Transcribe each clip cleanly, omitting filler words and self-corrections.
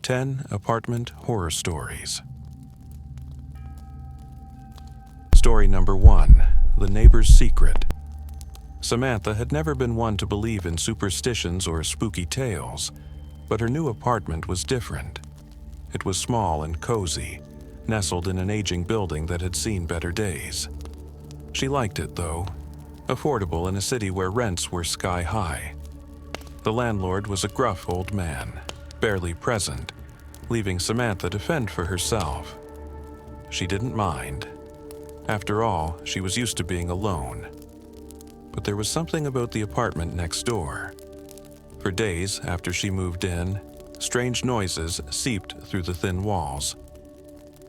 10 apartment horror stories. Story number 1, The Neighbor's Secret. Samantha had never been one to believe in superstitions or spooky tales, but her new apartment was different. It was small and cozy, nestled in an aging building that had seen better days. She liked it, though. Affordable in a city where rents were sky high. The landlord was a gruff old man, barely present, leaving Samantha to fend for herself. She didn't mind. After all, she was used to being alone. But there was something about the apartment next door. For days after she moved in, strange noises seeped through the thin walls.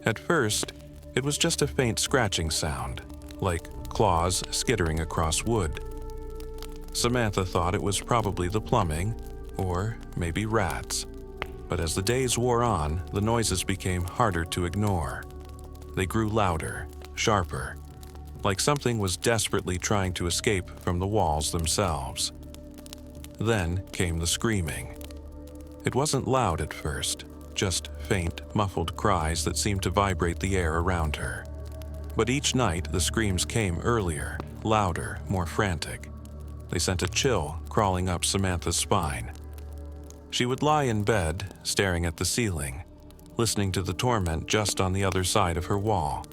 At first, it was just a faint scratching sound, like claws skittering across wood. Samantha thought it was probably the plumbing, or maybe rats. But as the days wore on, the noises became harder to ignore. They grew louder, sharper, like something was desperately trying to escape from the walls themselves. Then came the screaming. It wasn't loud at first, just faint, muffled cries that seemed to vibrate the air around her. But each night the screams came earlier, louder, more frantic. They sent a chill crawling up Samantha's spine. She would lie in bed, staring at the ceiling, listening to the torment just on the other side of her wall.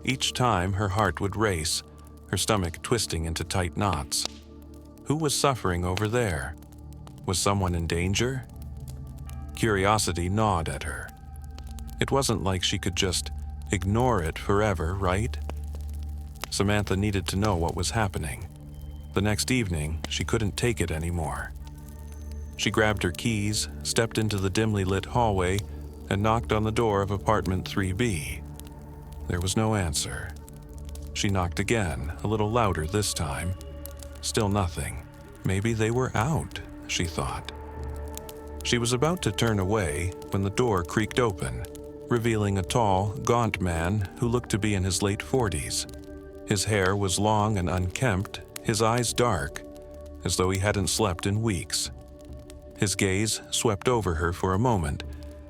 Each time her heart would race, her stomach twisting into tight knots. Who was suffering over there? Was someone in danger? Curiosity gnawed at her. It wasn't like she could just ignore it forever, right? Samantha needed to know what was happening. The next evening, she couldn't take it anymore. She grabbed her keys, stepped into the dimly lit hallway, and knocked on the door of apartment 3B. There was no answer. She knocked again, a little louder this time. Still nothing. Maybe they were out, she thought. She was about to turn away when the door creaked open, revealing a tall, gaunt man who looked to be in his late 40s. His hair was long and unkempt, his eyes dark, as though he hadn't slept in weeks. His gaze swept over her for a moment,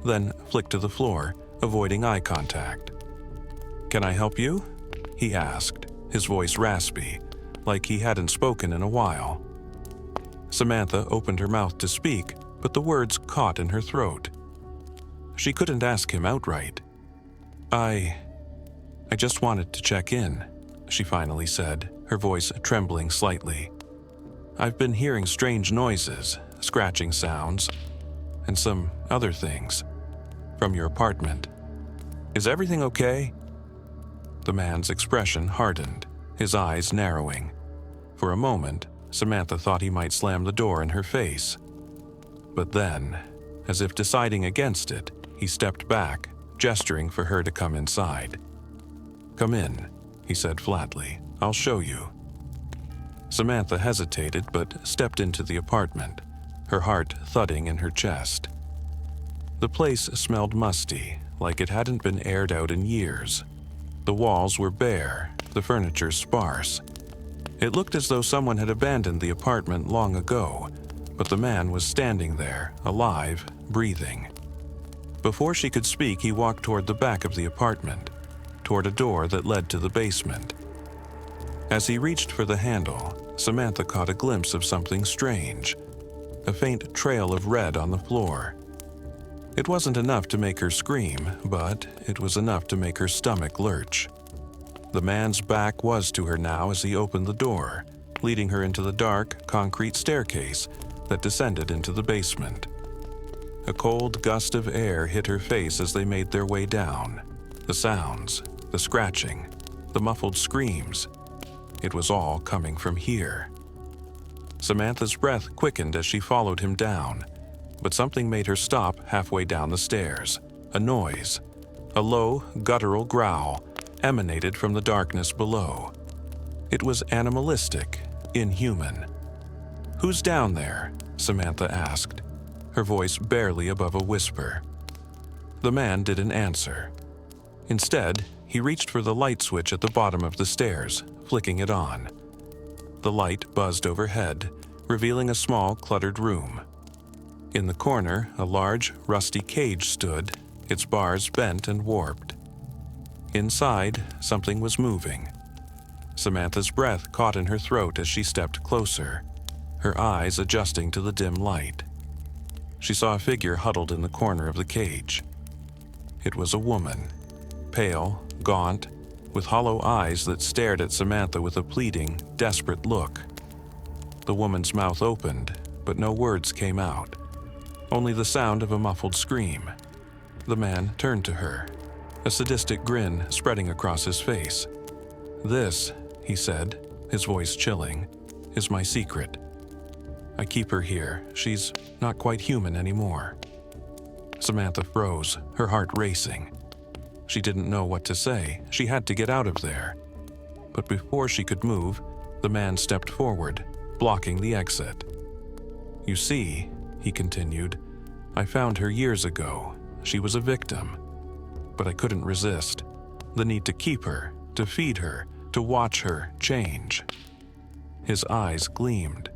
then flicked to the floor, avoiding eye contact. "Can I help you?" he asked, his voice raspy, like he hadn't spoken in a while. Samantha opened her mouth to speak, but the words caught in her throat. She couldn't ask him outright. I just wanted to check in," she finally said, her voice trembling slightly. "I've been hearing strange noises, scratching sounds, and some other things from your apartment. Is everything okay?" The man's expression hardened, his eyes narrowing. For a moment, Samantha thought he might slam the door in her face. But then, as if deciding against it, he stepped back, gesturing for her to come inside. "Come in," he said flatly. "I'll show you." Samantha hesitated but stepped into the apartment, her heart thudding in her chest. The place smelled musty, like it hadn't been aired out in years. The walls were bare, the furniture sparse. It looked as though someone had abandoned the apartment long ago, but the man was standing there, alive, breathing. Before she could speak, he walked toward the back of the apartment, toward a door that led to the basement. As he reached for the handle, Samantha caught a glimpse of something strange, a faint trail of red on the floor. It wasn't enough to make her scream, but it was enough to make her stomach lurch. The man's back was to her now as he opened the door, leading her into the dark, concrete staircase that descended into the basement. A cold gust of air hit her face as they made their way down. The sounds, the scratching, the muffled screams. It was all coming from here. Samantha's breath quickened as she followed him down, but something made her stop halfway down the stairs. A noise, a low, guttural growl, emanated from the darkness below. It was animalistic, inhuman. "Who's down there?" Samantha asked, her voice barely above a whisper. The man didn't answer. Instead, he reached for the light switch at the bottom of the stairs, flicking it on. The light buzzed overhead, revealing a small, cluttered room. In the corner, a large, rusty cage stood, its bars bent and warped. Inside, something was moving. Samantha's breath caught in her throat as she stepped closer, her eyes adjusting to the dim light. She saw a figure huddled in the corner of the cage. It was a woman, pale, gaunt, with hollow eyes that stared at Samantha with a pleading, desperate look. The woman's mouth opened, but no words came out, only the sound of a muffled scream. The man turned to her, a sadistic grin spreading across his face. "This," he said, his voice chilling, "is my secret. I keep her here. She's not quite human anymore." Samantha froze, her heart racing. She didn't know what to say. She had to get out of there. But before she could move, the man stepped forward, blocking the exit. "You see," he continued, "I found her years ago. She was a victim. But I couldn't resist. The need to keep her, to feed her, to watch her change." His eyes gleamed.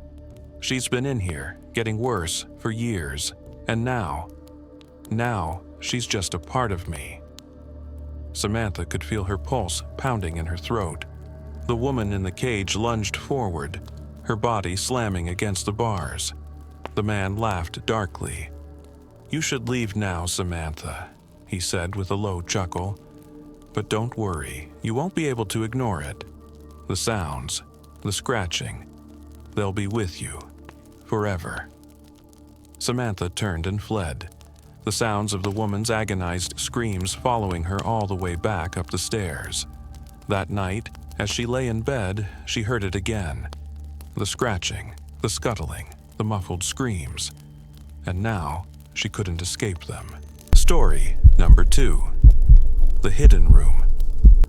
"She's been in here, getting worse, for years. And now she's just a part of me." Samantha could feel her pulse pounding in her throat. The woman in the cage lunged forward, her body slamming against the bars. The man laughed darkly. "You should leave now, Samantha," he said with a low chuckle. "But don't worry, you won't be able to ignore it. The sounds, the scratching, they'll be with you, forever." Samantha turned and fled, the sounds of the woman's agonized screams following her all the way back up the stairs. That night, as she lay in bed, she heard it again. The scratching, the scuttling, the muffled screams. And now, she couldn't escape them. Story number 2. The Hidden Room.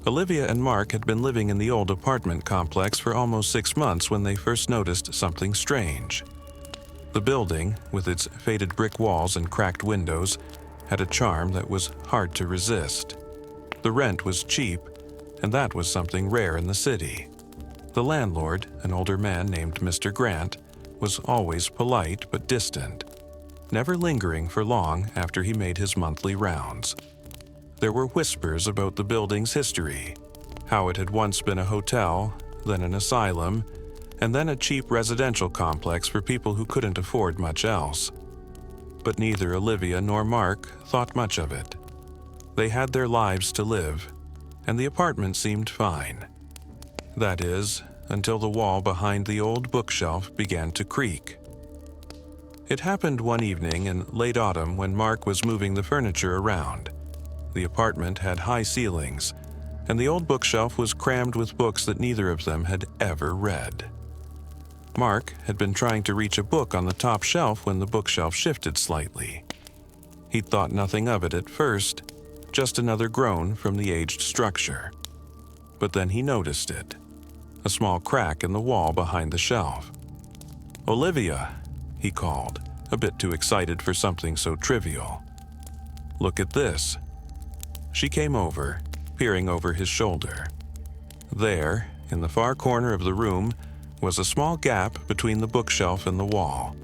Olivia and Mark had been living in the old apartment complex for almost 6 months when they first noticed something strange. The building, with its faded brick walls and cracked windows, had a charm that was hard to resist. The rent was cheap, and that was something rare in the city. The landlord, an older man named Mr. Grant, was always polite but distant, never lingering for long after he made his monthly rounds. There were whispers about the building's history, how it had once been a hotel, then an asylum, and then a cheap residential complex for people who couldn't afford much else. But neither Olivia nor Mark thought much of it. They had their lives to live, and the apartment seemed fine. That is, until the wall behind the old bookshelf began to creak. It happened one evening in late autumn when Mark was moving the furniture around. The apartment had high ceilings, and the old bookshelf was crammed with books that neither of them had ever read. Mark had been trying to reach a book on the top shelf when the bookshelf shifted slightly. He'd thought nothing of it at first, just another groan from the aged structure. But then he noticed it, a small crack in the wall behind the shelf. "Olivia," he called, a bit too excited for something so trivial. "Look at this." She came over, peering over his shoulder. There, in the far corner of the room, was a small gap between the bookshelf and the wall.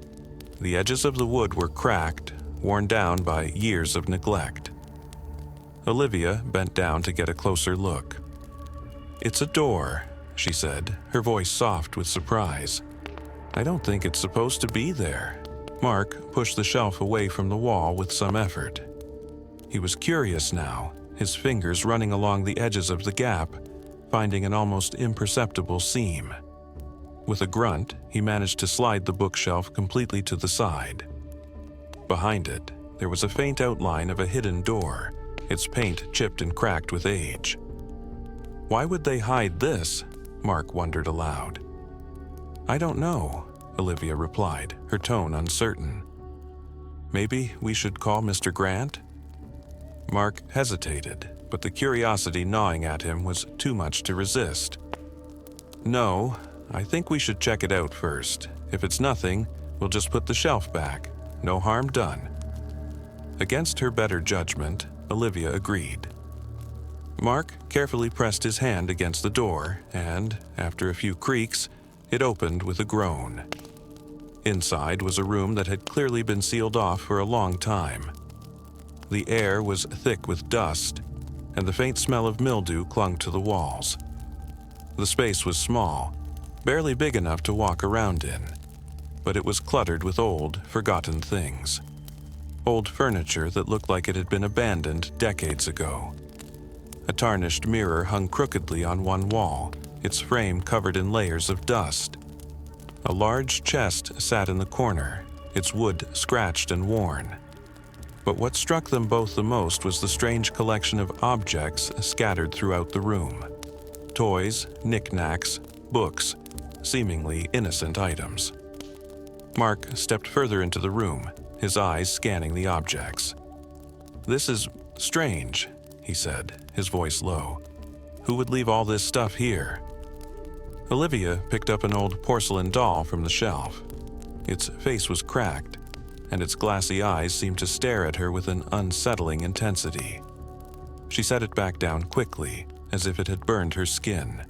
The edges of the wood were cracked, worn down by years of neglect. Olivia bent down to get a closer look. "It's a door," she said, her voice soft with surprise. "I don't think it's supposed to be there." Mark pushed the shelf away from the wall with some effort. He was curious now, his fingers running along the edges of the gap, finding an almost imperceptible seam. With a grunt, he managed to slide the bookshelf completely to the side. Behind it, there was a faint outline of a hidden door, its paint chipped and cracked with age. Why would they hide this? Mark wondered aloud. "I don't know," Olivia replied, her tone uncertain. "Maybe we should call Mr. Grant?" Mark hesitated, but the curiosity gnawing at him was too much to resist. "No, I think we should check it out first. If it's nothing, we'll just put the shelf back. No harm done." Against her better judgment, Olivia agreed. Mark carefully pressed his hand against the door, and, after a few creaks, it opened with a groan. Inside was a room that had clearly been sealed off for a long time. The air was thick with dust, and the faint smell of mildew clung to the walls. The space was small, barely big enough to walk around in, but it was cluttered with old, forgotten things. Old furniture that looked like it had been abandoned decades ago. A tarnished mirror hung crookedly on one wall, its frame covered in layers of dust. A large chest sat in the corner, its wood scratched and worn. But what struck them both the most was the strange collection of objects scattered throughout the room. Toys, knickknacks, books, seemingly innocent items. Mark stepped further into the room, his eyes scanning the objects. "This is strange," he said, his voice low. "Who would leave all this stuff here?" Olivia picked up an old porcelain doll from the shelf. Its face was cracked, and its glassy eyes seemed to stare at her with an unsettling intensity. She set it back down quickly, as if it had burned her skin.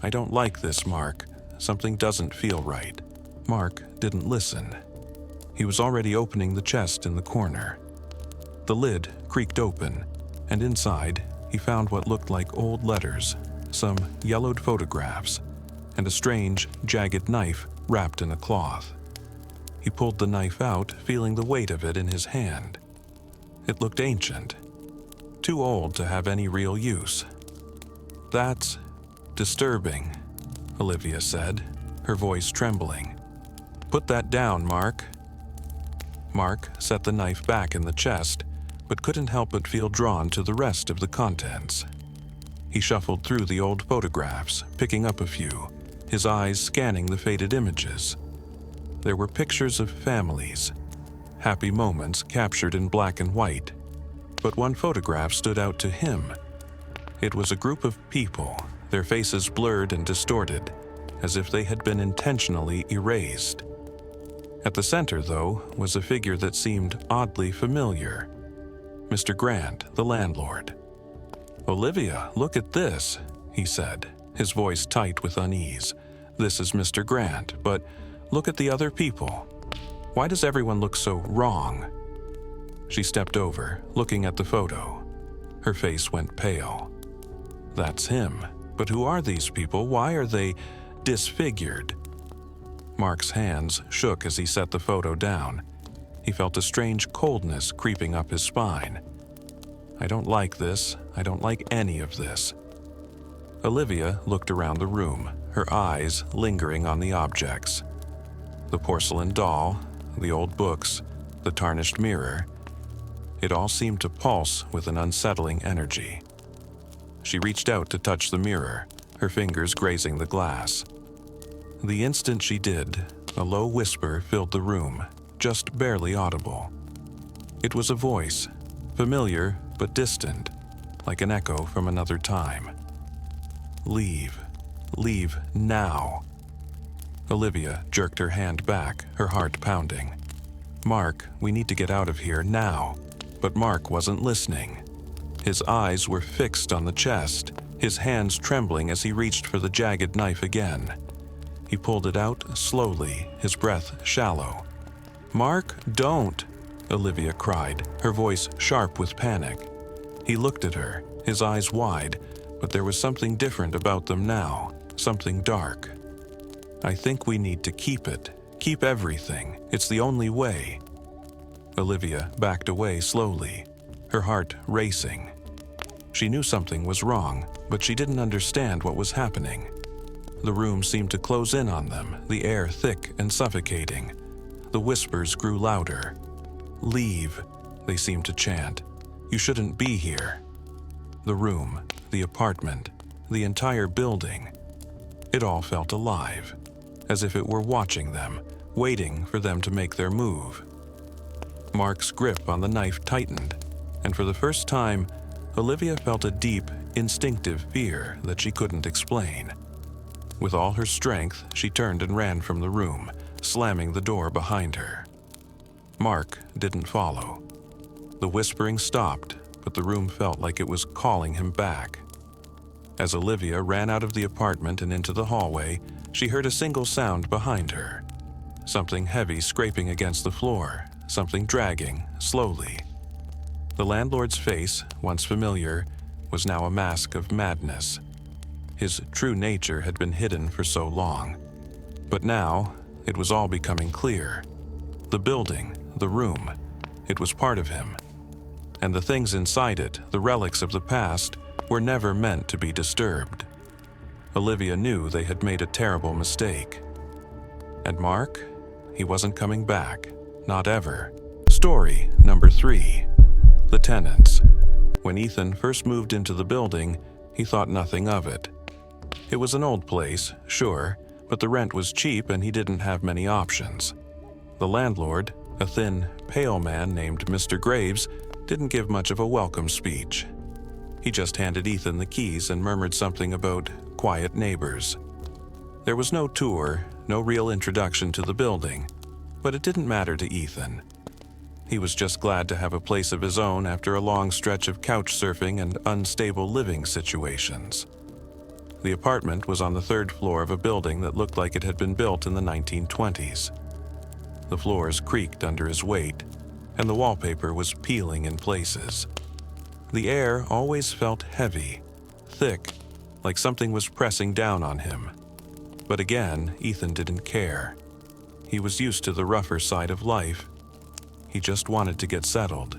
"I don't like this, Mark. Something doesn't feel right." Mark didn't listen. He was already opening the chest in the corner. The lid creaked open, and inside he found what looked like old letters, some yellowed photographs, and a strange, jagged knife wrapped in a cloth. He pulled the knife out, feeling the weight of it in his hand. It looked ancient, too old to have any real use. "That's disturbing," Olivia said, her voice trembling. "Put that down, Mark." Mark set the knife back in the chest, but couldn't help but feel drawn to the rest of the contents. He shuffled through the old photographs, picking up a few, his eyes scanning the faded images. There were pictures of families, happy moments captured in black and white, but one photograph stood out to him. It was a group of people, their faces blurred and distorted, as if they had been intentionally erased. At the center, though, was a figure that seemed oddly familiar. Mr. Grant, the landlord. "Olivia, look at this," he said, his voice tight with unease. "This is Mr. Grant, but look at the other people. Why does everyone look so wrong?" She stepped over, looking at the photo. Her face went pale. "That's him. But who are these people? Why are they disfigured?" Mark's hands shook as he set the photo down. He felt a strange coldness creeping up his spine. "I don't like this. I don't like any of this." Olivia looked around the room, her eyes lingering on the objects. The porcelain doll, the old books, the tarnished mirror. It all seemed to pulse with an unsettling energy. She reached out to touch the mirror, her fingers grazing the glass. The instant she did, a low whisper filled the room, just barely audible. It was a voice, familiar but distant, like an echo from another time. "Leave. Leave now." Olivia jerked her hand back, her heart pounding. "Mark, we need to get out of here now." But Mark wasn't listening. His eyes were fixed on the chest, his hands trembling as he reached for the jagged knife again. He pulled it out slowly, his breath shallow. "Mark, don't!" Olivia cried, her voice sharp with panic. He looked at her, his eyes wide, but there was something different about them now, something dark. "I think we need to keep it. Keep everything. It's the only way." Olivia backed away slowly, her heart racing. She knew something was wrong, but she didn't understand what was happening. The room seemed to close in on them, the air thick and suffocating. The whispers grew louder. "Leave," they seemed to chant. "You shouldn't be here." The room, the apartment, the entire building. It all felt alive, as if it were watching them, waiting for them to make their move. Mark's grip on the knife tightened, and for the first time, Olivia felt a deep, instinctive fear that she couldn't explain. With all her strength, she turned and ran from the room, slamming the door behind her. Mark didn't follow. The whispering stopped, but the room felt like it was calling him back. As Olivia ran out of the apartment and into the hallway, she heard a single sound behind her. something heavy scraping against the floor, something dragging, slowly. The landlord's face, once familiar, was now a mask of madness. His true nature had been hidden for so long. But now, it was all becoming clear. The building, the room, it was part of him. And the things inside it, the relics of the past, were never meant to be disturbed. Olivia knew they had made a terrible mistake. And Mark? He wasn't coming back. Not ever. Story number 3. The Tenants. When Ethan first moved into the building, he thought nothing of it. It was an old place, sure, but the rent was cheap and he didn't have many options. The landlord, a thin, pale man named Mr. Graves, didn't give much of a welcome speech. He just handed Ethan the keys and murmured something about quiet neighbors. There was no tour, no real introduction to the building, but it didn't matter to Ethan. He was just glad to have a place of his own after a long stretch of couch surfing and unstable living situations. The apartment was on the 3rd floor of a building that looked like it had been built in the 1920s. The floors creaked under his weight, and the wallpaper was peeling in places. The air always felt heavy, thick, like something was pressing down on him. But again, Ethan didn't care. He was used to the rougher side of life. He just wanted to get settled.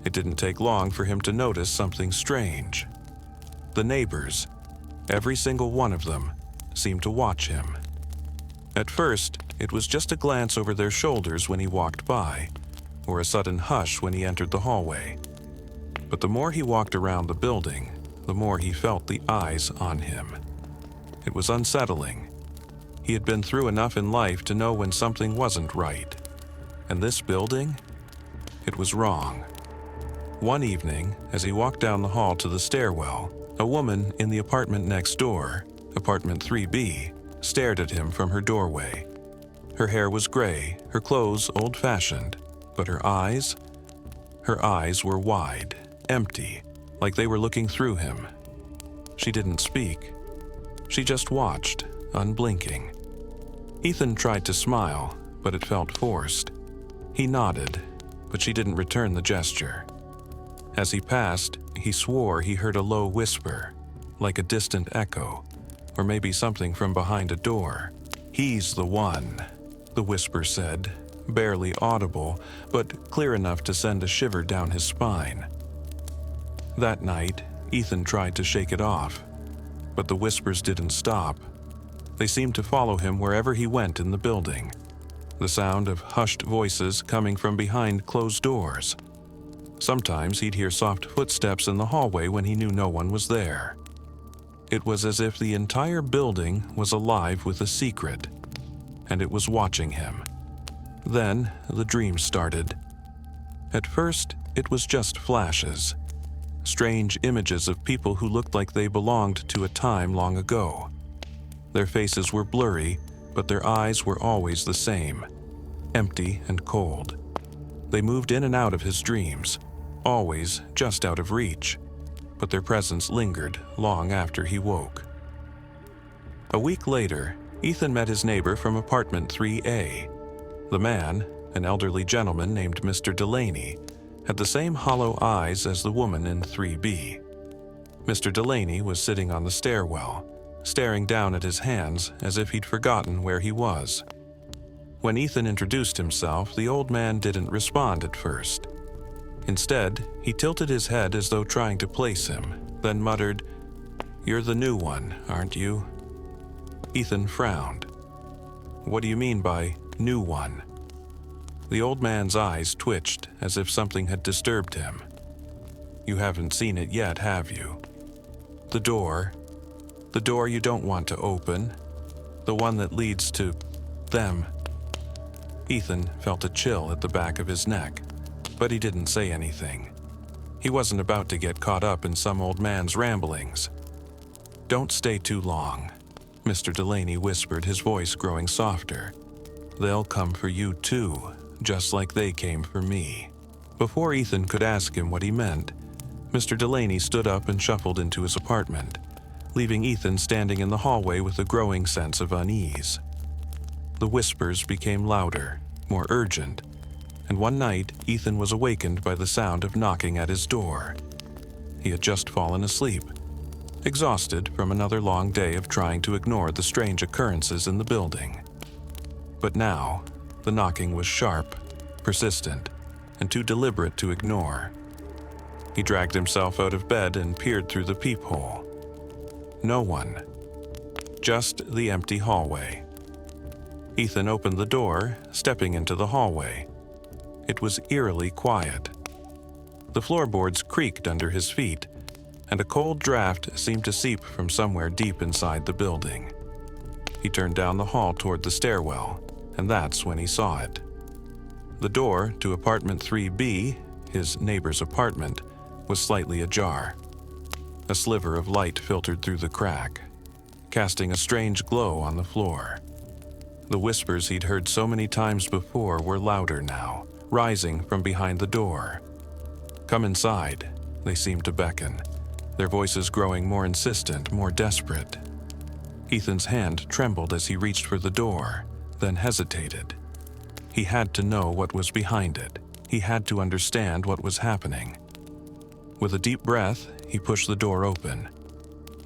It didn't take long for him to notice something strange. The neighbors, every single one of them, seemed to watch him. At first, it was just a glance over their shoulders when he walked by, or a sudden hush when he entered the hallway. But the more he walked around the building, the more he felt the eyes on him. It was unsettling. He had been through enough in life to know when something wasn't right. And this building? It was wrong. One evening, as he walked down the hall to the stairwell, a woman in the apartment next door, apartment 3B, stared at him from her doorway. Her hair was gray, her clothes old-fashioned, but her eyes were wide, empty, like they were looking through him. She didn't speak. She just watched, unblinking. Ethan tried to smile, but it felt forced. He nodded, but she didn't return the gesture. As he passed, he swore he heard a low whisper, like a distant echo, or maybe something from behind a door. "He's the one," the whisper said, barely audible, but clear enough to send a shiver down his spine. That night, Ethan tried to shake it off, but the whispers didn't stop. They seemed to follow him wherever he went in the building. The sound of hushed voices coming from behind closed doors. Sometimes he'd hear soft footsteps in the hallway when he knew no one was there. It was as if the entire building was alive with a secret, and it was watching him. Then the dreams started. At first, it was just flashes. Strange images of people who looked like they belonged to a time long ago. Their faces were blurry, but their eyes were always the same, empty and cold. They moved in and out of his dreams, always just out of reach, but their presence lingered long after he woke. A week later, Ethan met his neighbor from apartment 3A. The man, an elderly gentleman named Mr. Delaney, had the same hollow eyes as the woman in 3B. Mr. Delaney was sitting on the stairwell, staring down at his hands as if he'd forgotten where he was. When Ethan introduced himself, the old man didn't respond at first. Instead, he tilted his head as though trying to place him, then muttered, "You're the new one, aren't you?" Ethan frowned. "What do you mean by new one?" The old man's eyes twitched as if something had disturbed him. "You haven't seen it yet, have you? The door you don't want to open, the one that leads to them." Ethan felt a chill at the back of his neck, but he didn't say anything. He wasn't about to get caught up in some old man's ramblings. "Don't stay too long," Mr. Delaney whispered, his voice growing softer. "They'll come for you too, just like they came for me." Before Ethan could ask him what he meant, Mr. Delaney stood up and shuffled into his apartment, leaving Ethan standing in the hallway with a growing sense of unease. The whispers became louder, more urgent, and one night Ethan was awakened by the sound of knocking at his door. He had just fallen asleep, exhausted from another long day of trying to ignore the strange occurrences in the building. But now, the knocking was sharp, persistent, and too deliberate to ignore. He dragged himself out of bed and peered through the peephole. No one. Just the empty hallway. Ethan opened the door, stepping into the hallway. It was eerily quiet. The floorboards creaked under his feet, and a cold draft seemed to seep from somewhere deep inside the building. He turned down the hall toward the stairwell, and that's when he saw it. The door to apartment 3B, his neighbor's apartment, was slightly ajar. A sliver of light filtered through the crack, casting a strange glow on the floor. The whispers he'd heard so many times before were louder now, rising from behind the door. "Come inside," they seemed to beckon, their voices growing more insistent, more desperate. Ethan's hand trembled as he reached for the door, then hesitated. He had to know what was behind it. He had to understand what was happening. With a deep breath, he pushed the door open.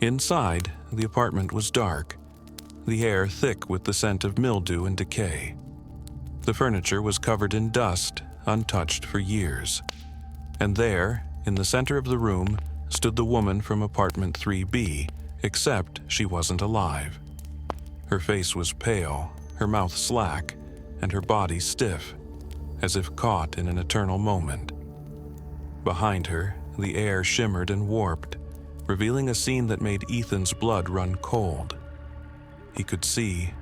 Inside, the apartment was dark, the air thick with the scent of mildew and decay. The furniture was covered in dust, untouched for years. And there, in the center of the room, stood the woman from apartment 3B, except she wasn't alive. Her face was pale, her mouth slack, and her body stiff, as if caught in an eternal moment. Behind her, the air shimmered and warped, revealing a scene that made Ethan's blood run cold. He could see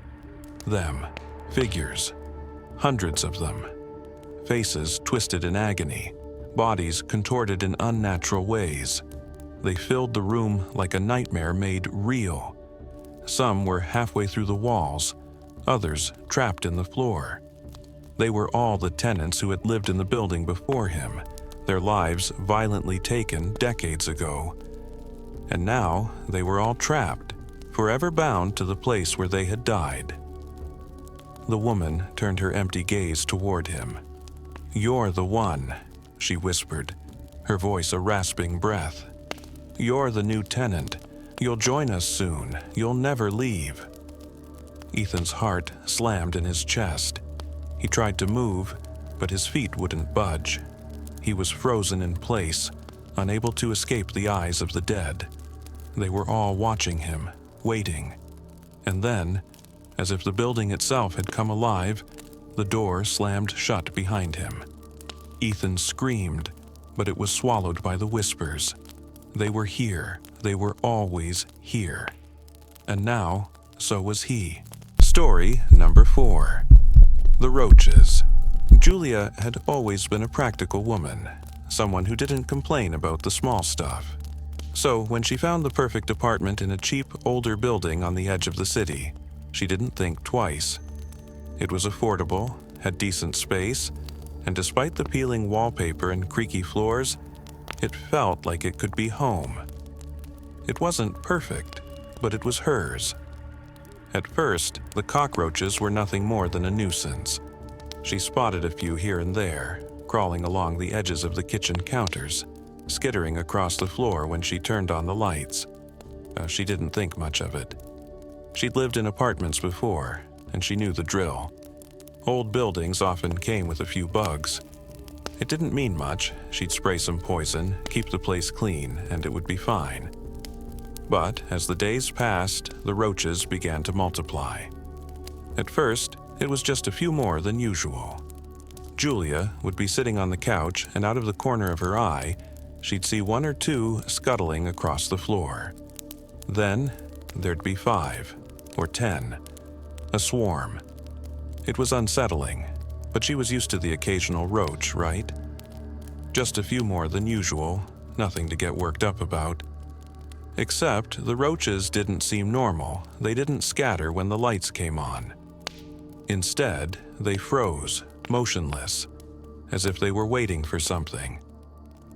them, figures, hundreds of them, faces twisted in agony, bodies contorted in unnatural ways. They filled the room like a nightmare made real. Some were halfway through the walls, others trapped in the floor. They were all the tenants who had lived in the building before him, their lives violently taken decades ago. And now they were all trapped, forever bound to the place where they had died. The woman turned her empty gaze toward him. "You're the one," she whispered, her voice a rasping breath. "You're the new tenant. You'll join us soon. You'll never leave." Ethan's heart slammed in his chest. He tried to move, but his feet wouldn't budge. He was frozen in place, unable to escape the eyes of the dead. They were all watching him, waiting. And then, as if the building itself had come alive, the door slammed shut behind him. Ethan screamed, but it was swallowed by the whispers. They were here. They were always here. And now, so was he. Story number 4. The Roaches. Julia had always been a practical woman, someone who didn't complain about the small stuff. So when she found the perfect apartment in a cheap, older building on the edge of the city, she didn't think twice. It was affordable, had decent space, and despite the peeling wallpaper and creaky floors, it felt like it could be home. It wasn't perfect, but it was hers. At first, the cockroaches were nothing more than a nuisance. She spotted a few here and there, crawling along the edges of the kitchen counters, skittering across the floor when she turned on the lights. She didn't think much of it. She'd lived in apartments before, and she knew the drill. Old buildings often came with a few bugs. It didn't mean much. She'd spray some poison, keep the place clean, and it would be fine. But as the days passed, the roaches began to multiply. At first, it was just a few more than usual. Julia would be sitting on the couch, and out of the corner of her eye, she'd see 1 or 2 scuttling across the floor. Then, there'd be 5 or 10, a swarm. It was unsettling, but she was used to the occasional roach, right? Just a few more than usual, nothing to get worked up about. Except the roaches didn't seem normal. They didn't scatter when the lights came on. Instead, they froze, motionless, as if they were waiting for something.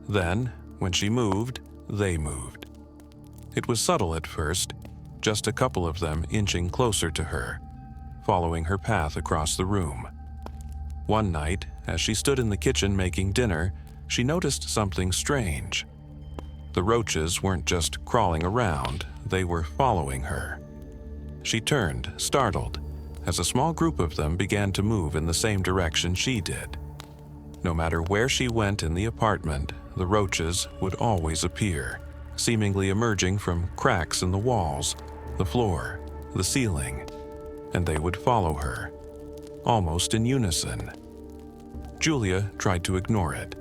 Then, when she moved, they moved. It was subtle at first, just a couple of them inching closer to her, following her path across the room. One night, as she stood in the kitchen making dinner, she noticed something strange. The roaches weren't just crawling around, they were following her. She turned, startled, as a small group of them began to move in the same direction she did. No matter where she went in the apartment, the roaches would always appear, seemingly emerging from cracks in the walls, the floor, the ceiling, and they would follow her, almost in unison. Julia tried to ignore it.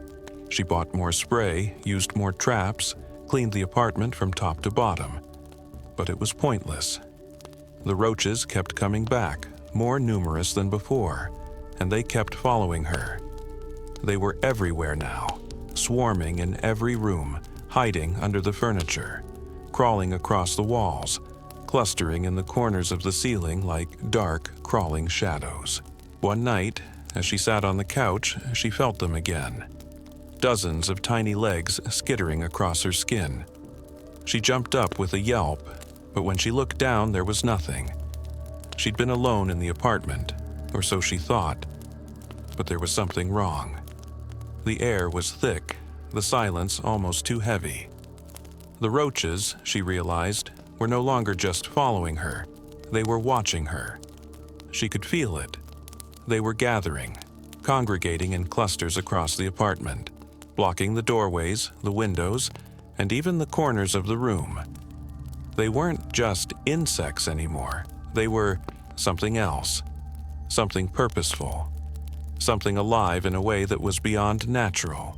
She bought more spray, used more traps, cleaned the apartment from top to bottom. But it was pointless. The roaches kept coming back, more numerous than before, and they kept following her. They were everywhere now, swarming in every room, hiding under the furniture, crawling across the walls, clustering in the corners of the ceiling like dark, crawling shadows. One night, as she sat on the couch, she felt them again. Dozens of tiny legs skittering across her skin. She jumped up with a yelp, but when she looked down, there was nothing. She'd been alone in the apartment, or so she thought, but there was something wrong. The air was thick, the silence almost too heavy. The roaches, she realized, were no longer just following her. They were watching her. She could feel it. They were gathering, congregating in clusters across the apartment, blocking the doorways, the windows, and even the corners of the room. They weren't just insects anymore. They were something else, something purposeful, something alive in a way that was beyond natural.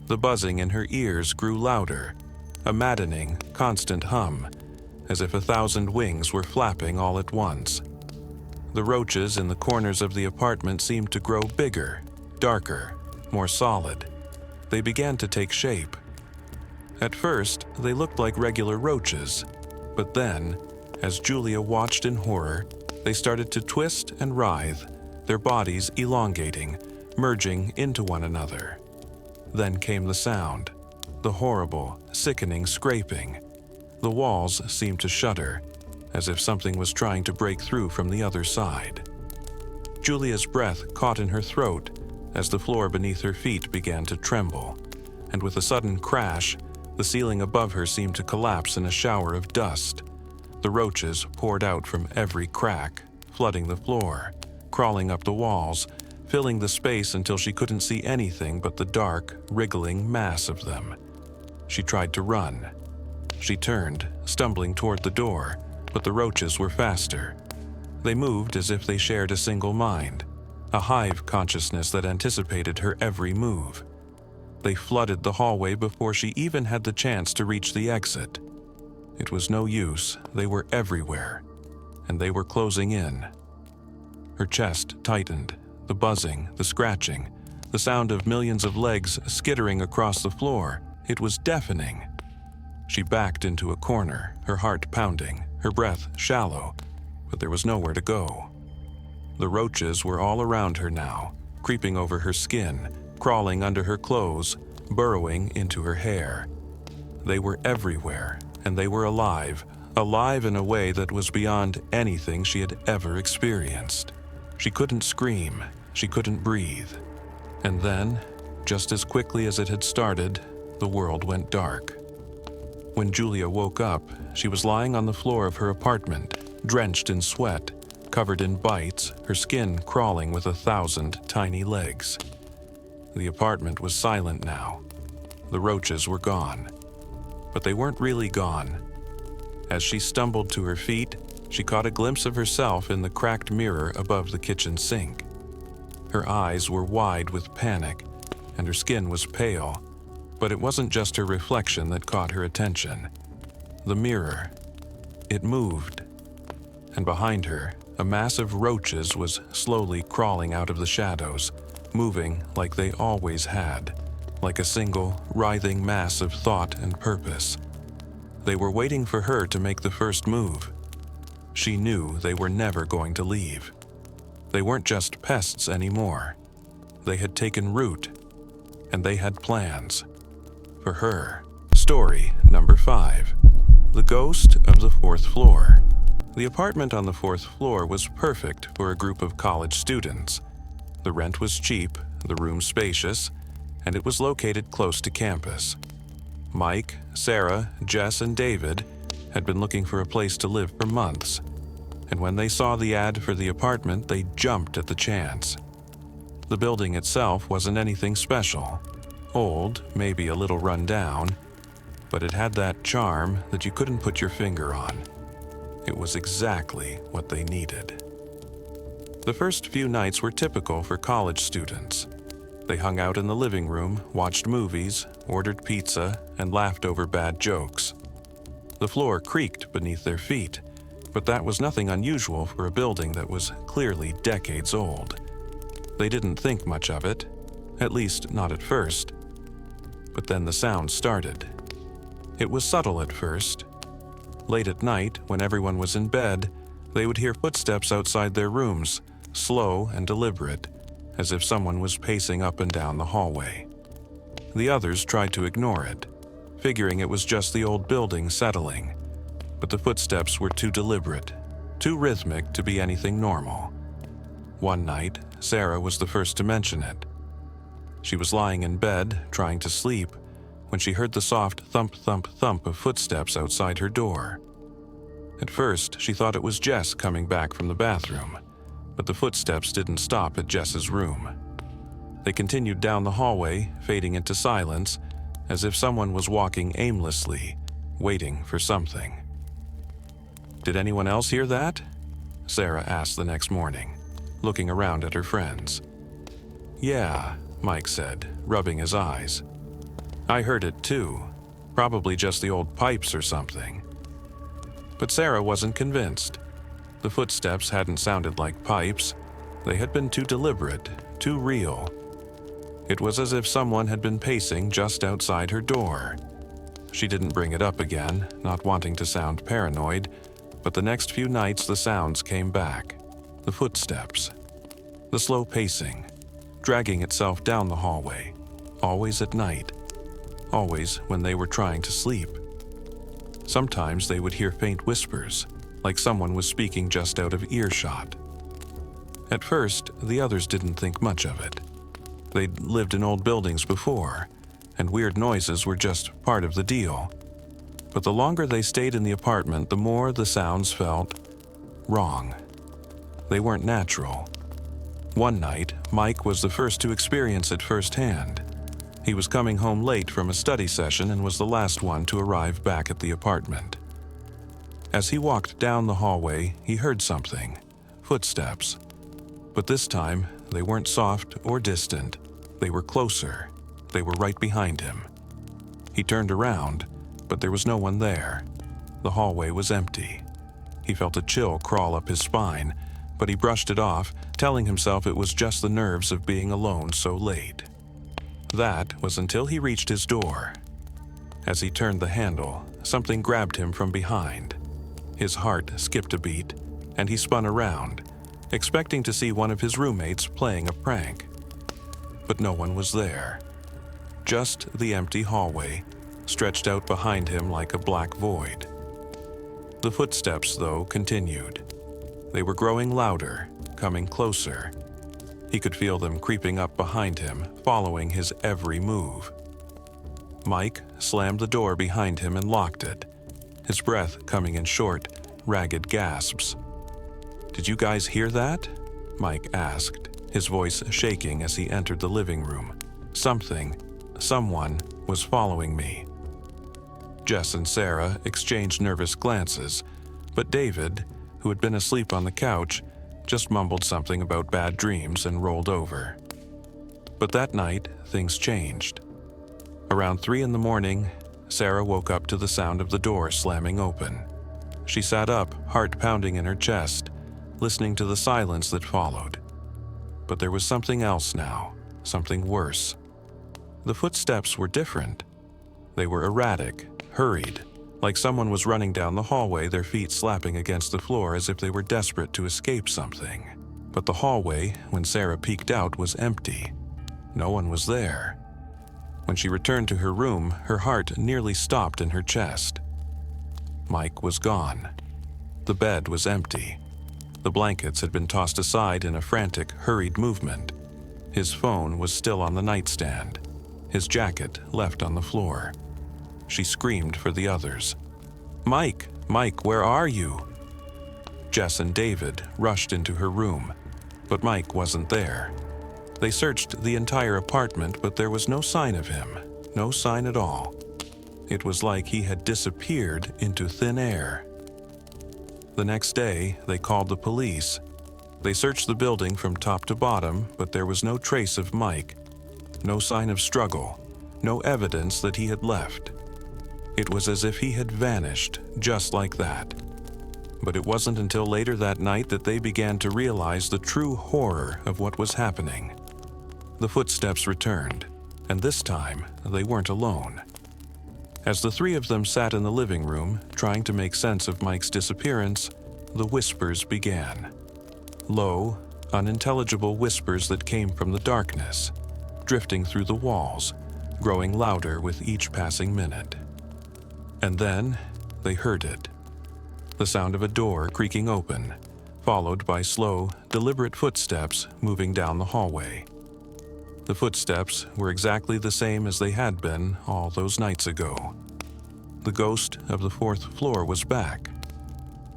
The buzzing in her ears grew louder, a maddening, constant hum, as if 1,000 wings were flapping all at once. The roaches in the corners of the apartment seemed to grow bigger, darker, more solid. They began to take shape. At first, they looked like regular roaches, but then, as Julia watched in horror, they started to twist and writhe, their bodies elongating, merging into one another. Then came the sound, the horrible, sickening scraping. The walls seemed to shudder, as if something was trying to break through from the other side. Julia's breath caught in her throat as the floor beneath her feet began to tremble, and with a sudden crash, the ceiling above her seemed to collapse in a shower of dust. The roaches poured out from every crack, flooding the floor, crawling up the walls, filling the space until she couldn't see anything but the dark, wriggling mass of them. She tried to run. She turned, stumbling toward the door, but the roaches were faster. They moved as if they shared a single mind, a hive consciousness that anticipated her every move. They flooded the hallway before she even had the chance to reach the exit. It was no use, they were everywhere, and they were closing in. Her chest tightened, the buzzing, the scratching, the sound of millions of legs skittering across the floor. It was deafening. She backed into a corner, her heart pounding, her breath shallow, but there was nowhere to go. The roaches were all around her now, creeping over her skin, crawling under her clothes, burrowing into her hair. They were everywhere, and they were alive in a way that was beyond anything she had ever experienced. She couldn't scream, she couldn't breathe. And then, just as quickly as it had started, the world went dark. When Julia woke up, she was lying on the floor of her apartment, drenched in sweat, covered in bites, her skin crawling with 1,000 tiny legs. The apartment was silent now. The roaches were gone. But they weren't really gone. As she stumbled to her feet, she caught a glimpse of herself in the cracked mirror above the kitchen sink. Her eyes were wide with panic, and her skin was pale, but it wasn't just her reflection that caught her attention. The mirror. It moved. And behind her, a mass of roaches was slowly crawling out of the shadows, moving like they always had, like a single, writhing mass of thought and purpose. They were waiting for her to make the first move. She knew they were never going to leave. They weren't just pests anymore. They had taken root, and they had plans. For her. Story number 5. The Ghost of the Fourth Floor. The apartment on the 4th floor was perfect for a group of college students. The rent was cheap, the room spacious, and it was located close to campus. Mike, Sarah, Jess, and David had been looking for a place to live for months, and when they saw the ad for the apartment, they jumped at the chance. The building itself wasn't anything special. Old, maybe a little run down, but it had that charm that you couldn't put your finger on. It was exactly what they needed. The first few nights were typical for college students. They hung out in the living room, watched movies, ordered pizza, and laughed over bad jokes. The floor creaked beneath their feet, but that was nothing unusual for a building that was clearly decades old. They didn't think much of it, at least not at first. But then the sound started. It was subtle at first. Late at night, when everyone was in bed, they would hear footsteps outside their rooms, slow and deliberate, as if someone was pacing up and down the hallway. The others tried to ignore it, figuring it was just the old building settling. But the footsteps were too deliberate, too rhythmic to be anything normal. One night, Sarah was the first to mention it. She was lying in bed, trying to sleep, when she heard the soft thump, thump, thump of footsteps outside her door. At first, she thought it was Jess coming back from the bathroom, but the footsteps didn't stop at Jess's room. They continued down the hallway, fading into silence, as if someone was walking aimlessly, waiting for something. "Did anyone else hear that?" Sarah asked the next morning, looking around at her friends. "Yeah," Mike said, rubbing his eyes. "I heard it too. Probably just the old pipes or something." But Sarah wasn't convinced. The footsteps hadn't sounded like pipes. They had been too deliberate, too real. It was as if someone had been pacing just outside her door. She didn't bring it up again, not wanting to sound paranoid, but the next few nights the sounds came back. The footsteps. The slow pacing, dragging itself down the hallway, always at night, always when they were trying to sleep. Sometimes they would hear faint whispers, like someone was speaking just out of earshot. At first, the others didn't think much of it. They'd lived in old buildings before, and weird noises were just part of the deal. But the longer they stayed in the apartment, the more the sounds felt wrong. They weren't natural. One night, Mike was the first to experience it firsthand. He was coming home late from a study session and was the last one to arrive back at the apartment. As he walked down the hallway, he heard something. Footsteps. But this time, they weren't soft or distant. They were closer. They were right behind him. He turned around, but there was no one there. The hallway was empty. He felt a chill crawl up his spine, but he brushed it off, telling himself it was just the nerves of being alone so late. That was until he reached his door. As he turned the handle, something grabbed him from behind. His heart skipped a beat, and he spun around, expecting to see one of his roommates playing a prank. But no one was there. Just the empty hallway, stretched out behind him like a black void. The footsteps, though, continued. They were growing louder, coming closer. He could feel them creeping up behind him, following his every move. Mike slammed the door behind him and locked it, his breath coming in short, ragged gasps. "Did you guys hear that?" Mike asked, his voice shaking as he entered the living room. Someone was following me." Jess and Sarah exchanged nervous glances, but David, who had been asleep on the couch, just mumbled something about bad dreams and rolled over. But that night, things changed. Around 3 a.m, Sarah woke up to the sound of the door slamming open. She sat up, heart pounding in her chest, listening to the silence that followed. But there was something else now, something worse. The footsteps were different. They were erratic, hurried, like someone was running down the hallway, their feet slapping against the floor as if they were desperate to escape something. But the hallway, when Sarah peeked out, was empty. No one was there. When she returned to her room, her heart nearly stopped in her chest. Mike was gone. The bed was empty. The blankets had been tossed aside in a frantic, hurried movement. His phone was still on the nightstand, his jacket left on the floor. She screamed for the others. "Mike! Mike, where are you?" Jess and David rushed into her room, but Mike wasn't there. They searched the entire apartment, but there was no sign of him, no sign at all. It was like he had disappeared into thin air. The next day, they called the police. They searched the building from top to bottom, but there was no trace of Mike, no sign of struggle, no evidence that he had left. It was as if he had vanished, just like that. But it wasn't until later that night that they began to realize the true horror of what was happening. The footsteps returned, and this time they weren't alone. As the three of them sat in the living room, trying to make sense of Mike's disappearance, the whispers began. Low, unintelligible whispers that came from the darkness, drifting through the walls, growing louder with each passing minute. And then they heard it. The sound of a door creaking open, followed by slow, deliberate footsteps moving down the hallway. The footsteps were exactly the same as they had been all those nights ago. The ghost of the fourth floor was back.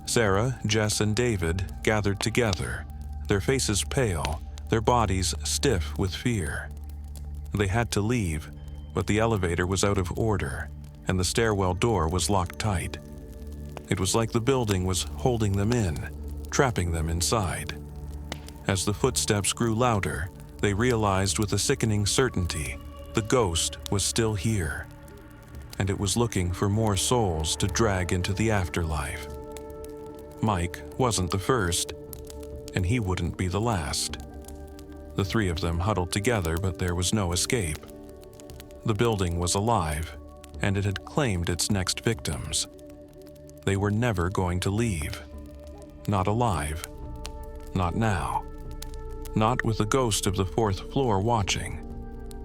Sarah, Jess, and David gathered together, their faces pale, their bodies stiff with fear. They had to leave, but the elevator was out of order, and the stairwell door was locked tight. It was like the building was holding them in, trapping them inside. As the footsteps grew louder, they realized with a sickening certainty the ghost was still here, and it was looking for more souls to drag into the afterlife. Mike wasn't the first, and he wouldn't be the last. The three of them huddled together, but there was no escape. The building was alive, and it had claimed its next victims. They were never going to leave. Not alive. Not now. Not with the ghost of the fourth floor watching,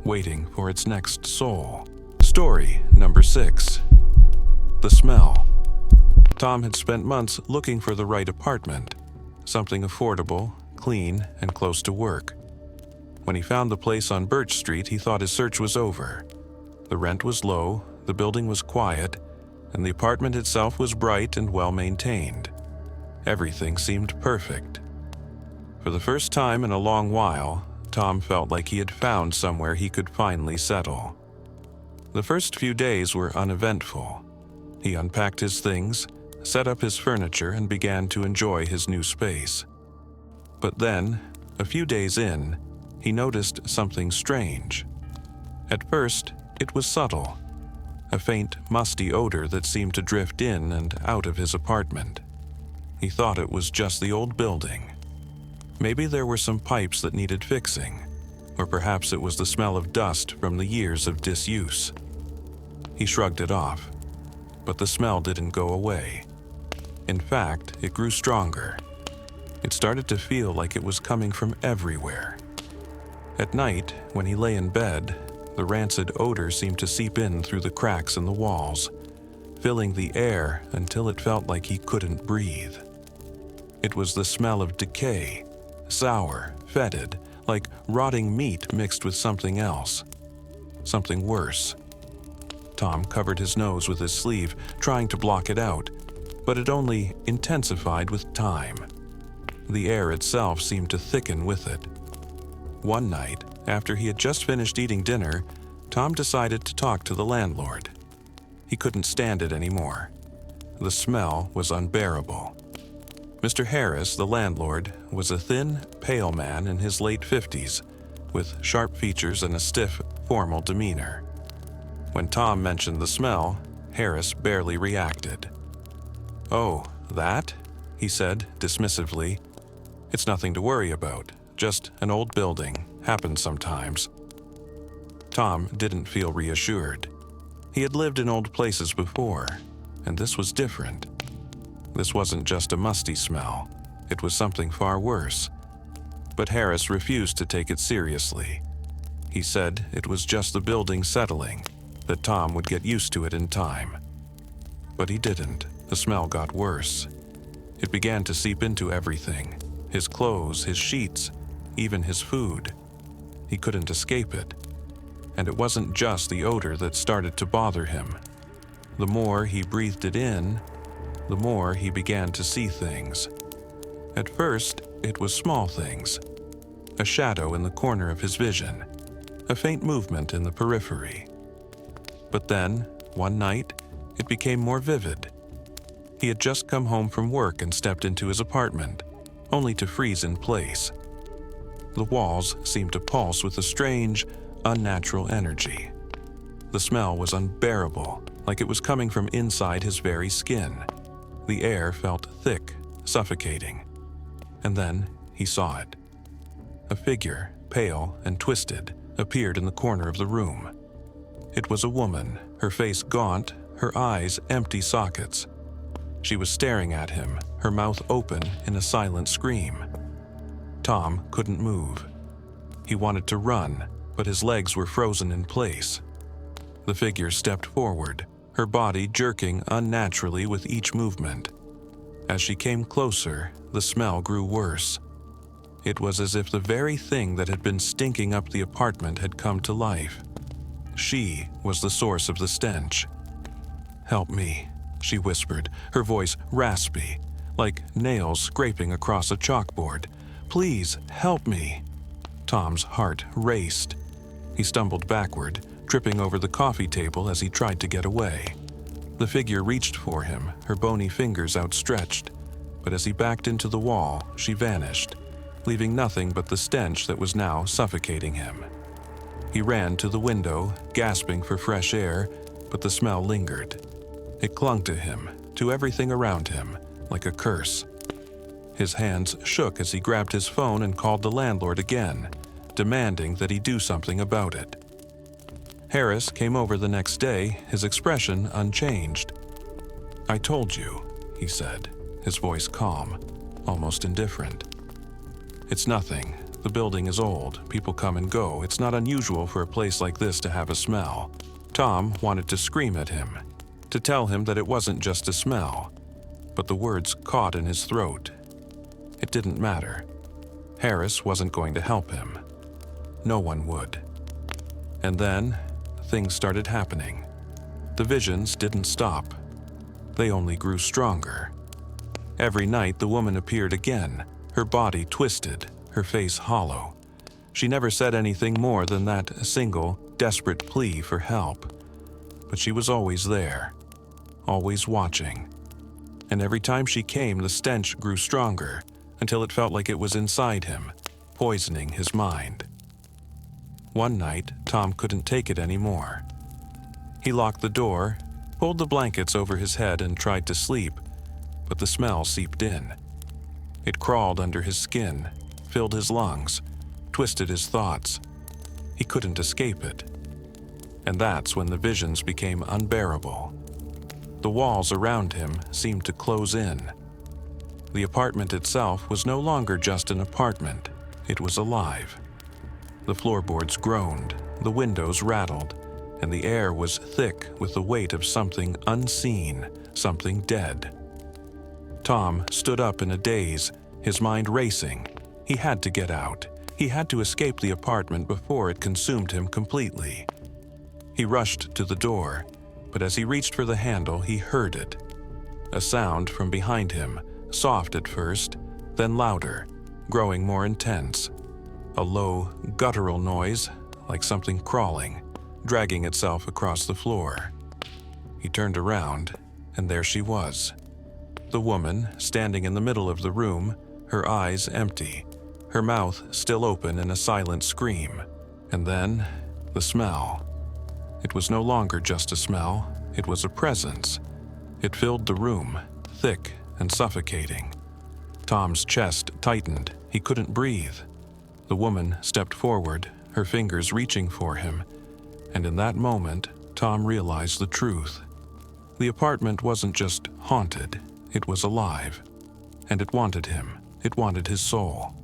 waiting for its next soul. Story number 6. The smell. Tom had spent months looking for the right apartment, something affordable, clean, and close to work. When he found the place on Birch Street, he thought his search was over. The rent was low, the building was quiet, and the apartment itself was bright and well-maintained. Everything seemed perfect. For the first time in a long while, Tom felt like he had found somewhere he could finally settle. The first few days were uneventful. He unpacked his things, set up his furniture, and began to enjoy his new space. But then, a few days in, he noticed something strange. At first, it was subtle, a faint, musty odor that seemed to drift in and out of his apartment. He thought it was just the old building. Maybe there were some pipes that needed fixing, or perhaps it was the smell of dust from the years of disuse. He shrugged it off, but the smell didn't go away. In fact, it grew stronger. It started to feel like it was coming from everywhere. At night, when he lay in bed, the rancid odor seemed to seep in through the cracks in the walls, filling the air until it felt like he couldn't breathe. It was the smell of decay, sour, fetid, like rotting meat mixed with something else. Something worse. Tom covered his nose with his sleeve, trying to block it out, but it only intensified with time. The air itself seemed to thicken with it. One night, after he had just finished eating dinner, Tom decided to talk to the landlord. He couldn't stand it anymore. The smell was unbearable. Mr. Harris, the landlord, was a thin, pale man in his late 50s, with sharp features and a stiff, formal demeanor. When Tom mentioned the smell, Harris barely reacted. "Oh, that?" he said dismissively. "It's nothing to worry about. Just an old building. Happens sometimes." Tom didn't feel reassured. He had lived in old places before, and this was different. This wasn't just a musty smell. It was something far worse. But Harris refused to take it seriously. He said it was just the building settling, that Tom would get used to it in time. But he didn't. The smell got worse. It began to seep into everything: his clothes, his sheets, even his food. He couldn't escape it. And it wasn't just the odor that started to bother him. The more he breathed it in, the more he began to see things. At first, it was small things. A shadow in the corner of his vision, a faint movement in the periphery. But then, one night, it became more vivid. He had just come home from work and stepped into his apartment, only to freeze in place. The walls seemed to pulse with a strange, unnatural energy. The smell was unbearable, like it was coming from inside his very skin. The air felt thick, suffocating. And then he saw it. A figure, pale and twisted, appeared in the corner of the room. It was a woman, her face gaunt, her eyes empty sockets. She was staring at him, her mouth open in a silent scream. Tom couldn't move. He wanted to run, but his legs were frozen in place. The figure stepped forward, her body jerking unnaturally with each movement. As she came closer, the smell grew worse. It was as if the very thing that had been stinking up the apartment had come to life. She was the source of the stench. "Help me," she whispered, her voice raspy, like nails scraping across a chalkboard. "Please, help me." Tom's heart raced. He stumbled backward, tripping over the coffee table as he tried to get away. The figure reached for him, her bony fingers outstretched, but as he backed into the wall, she vanished, leaving nothing but the stench that was now suffocating him. He ran to the window, gasping for fresh air, but the smell lingered. It clung to him, to everything around him, like a curse. His hands shook as he grabbed his phone and called the landlord again, demanding that he do something about it. Harris came over the next day, his expression unchanged. "I told you," he said, his voice calm, almost indifferent. "It's nothing. The building is old. People come and go. It's not unusual for a place like this to have a smell." Tom wanted to scream at him, to tell him that it wasn't just a smell, but the words caught in his throat. It didn't matter. Harris wasn't going to help him. No one would. And then, things started happening. The visions didn't stop. They only grew stronger. Every night the woman appeared again, her body twisted, her face hollow. She never said anything more than that single, desperate plea for help. But she was always there, always watching. And every time she came, the stench grew stronger, until it felt like it was inside him, poisoning his mind. One night, Tom couldn't take it anymore. He locked the door, pulled the blankets over his head and tried to sleep, but the smell seeped in. It crawled under his skin, filled his lungs, twisted his thoughts. He couldn't escape it. And that's when the visions became unbearable. The walls around him seemed to close in. The apartment itself was no longer just an apartment. It was alive. The floorboards groaned, the windows rattled, and the air was thick with the weight of something unseen, something dead. Tom stood up in a daze, his mind racing. He had to get out. He had to escape the apartment before it consumed him completely. He rushed to the door, but as he reached for the handle, he heard it. A sound from behind him, soft at first, then louder, growing more intense. A low, guttural noise, like something crawling, dragging itself across the floor. He turned around, and there she was. The woman, standing in the middle of the room, her eyes empty, her mouth still open in a silent scream. And then, the smell. It was no longer just a smell, it was a presence. It filled the room, thick and suffocating. Tom's chest tightened. He couldn't breathe. The woman stepped forward, her fingers reaching for him, and in that moment, Tom realized the truth. The apartment wasn't just haunted, it was alive. And it wanted him. It wanted his soul.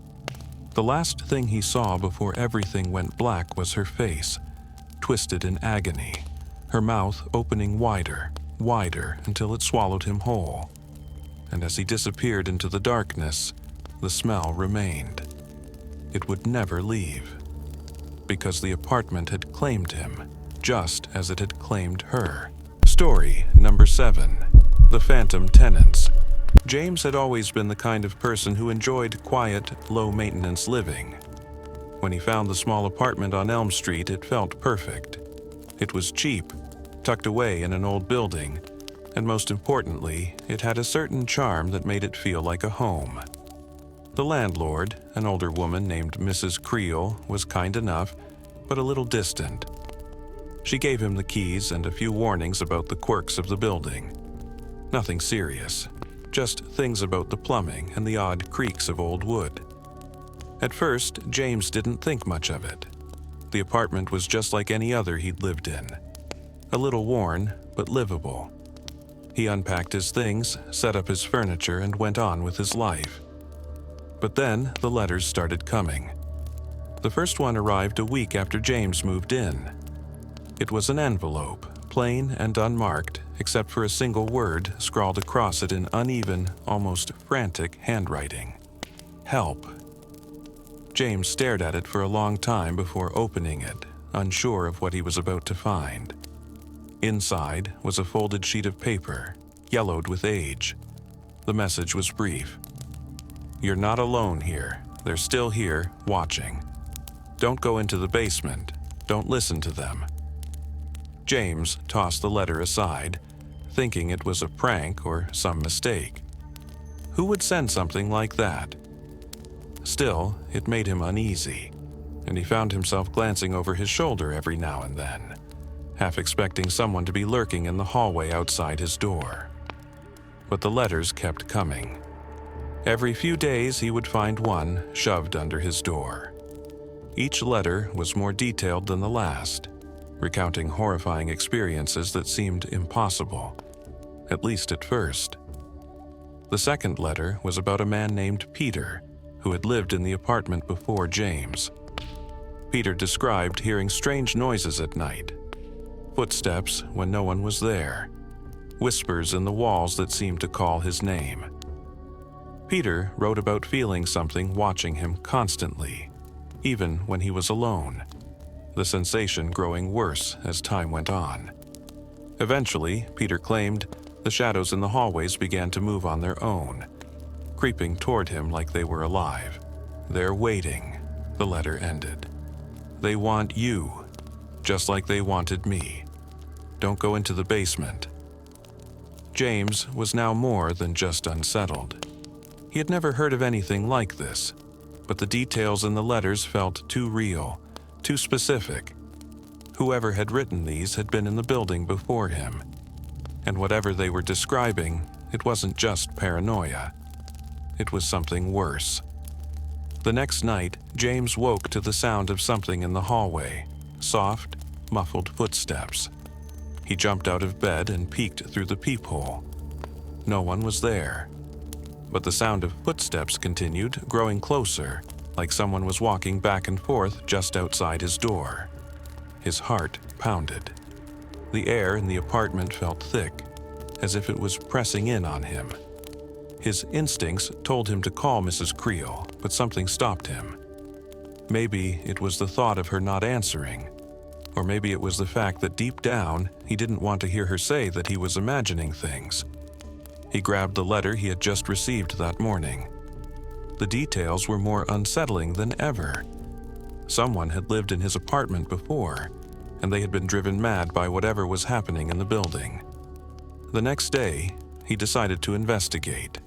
The last thing he saw before everything went black was her face, twisted in agony, her mouth opening wider, wider until it swallowed him whole. and as he disappeared into the darkness, the smell remained. It would never leave, because the apartment had claimed him, just as it had claimed her. Story number 7. The Phantom Tenants. James had always been the kind of person who enjoyed quiet, low-maintenance living. When he found the small apartment on Elm Street, it felt perfect. It was cheap, tucked away in an old building, and most importantly, it had a certain charm that made it feel like a home. The landlord, an older woman named Mrs. Creel, was kind enough, but a little distant. She gave him the keys and a few warnings about the quirks of the building. Nothing serious, just things about the plumbing and the odd creaks of old wood. At first, James didn't think much of it. The apartment was just like any other he'd lived in. A little worn, but livable. He unpacked his things, set up his furniture, and went on with his life. But then the letters started coming. The first one arrived a week after James moved in. It was an envelope, plain and unmarked, except for a single word scrawled across it in uneven, almost frantic handwriting. Help. James stared at it for a long time before opening it, unsure of what he was about to find. Inside was a folded sheet of paper, yellowed with age. The message was brief. You're not alone here. They're still here, watching. Don't go into the basement. Don't listen to them. James tossed the letter aside, thinking it was a prank or some mistake. Who would send something like that? Still, it made him uneasy, and he found himself glancing over his shoulder every now and then, half expecting someone to be lurking in the hallway outside his door. But the letters kept coming. Every few days he would find one shoved under his door. Each letter was more detailed than the last, recounting horrifying experiences that seemed impossible, at least at first. The second letter was about a man named Peter, who had lived in the apartment before James. Peter described hearing strange noises at night, footsteps when no one was there, whispers in the walls that seemed to call his name. Peter wrote about feeling something watching him constantly, even when he was alone, the sensation growing worse as time went on. Eventually, Peter claimed the shadows in the hallways began to move on their own, creeping toward him like they were alive. They're waiting, the letter ended. They want you, just like they wanted me. Don't go into the basement. James was now more than just unsettled. He had never heard of anything like this, but the details in the letters felt too real, too specific. Whoever had written these had been in the building before him, and whatever they were describing, it wasn't just paranoia. It was something worse. The next night, James woke to the sound of something in the hallway, soft, muffled footsteps. He jumped out of bed and peeked through the peephole. No one was there. But the sound of footsteps continued, growing closer, like someone was walking back and forth just outside his door. His heart pounded. The air in the apartment felt thick, as if it was pressing in on him. His instincts told him to call Mrs. Creel, but something stopped him. Maybe it was the thought of her not answering, or maybe it was the fact that deep down he didn't want to hear her say that he was imagining things. He grabbed the letter he had just received that morning. The details were more unsettling than ever. Someone had lived in his apartment before, and they had been driven mad by whatever was happening in the building. The next day, he decided to investigate.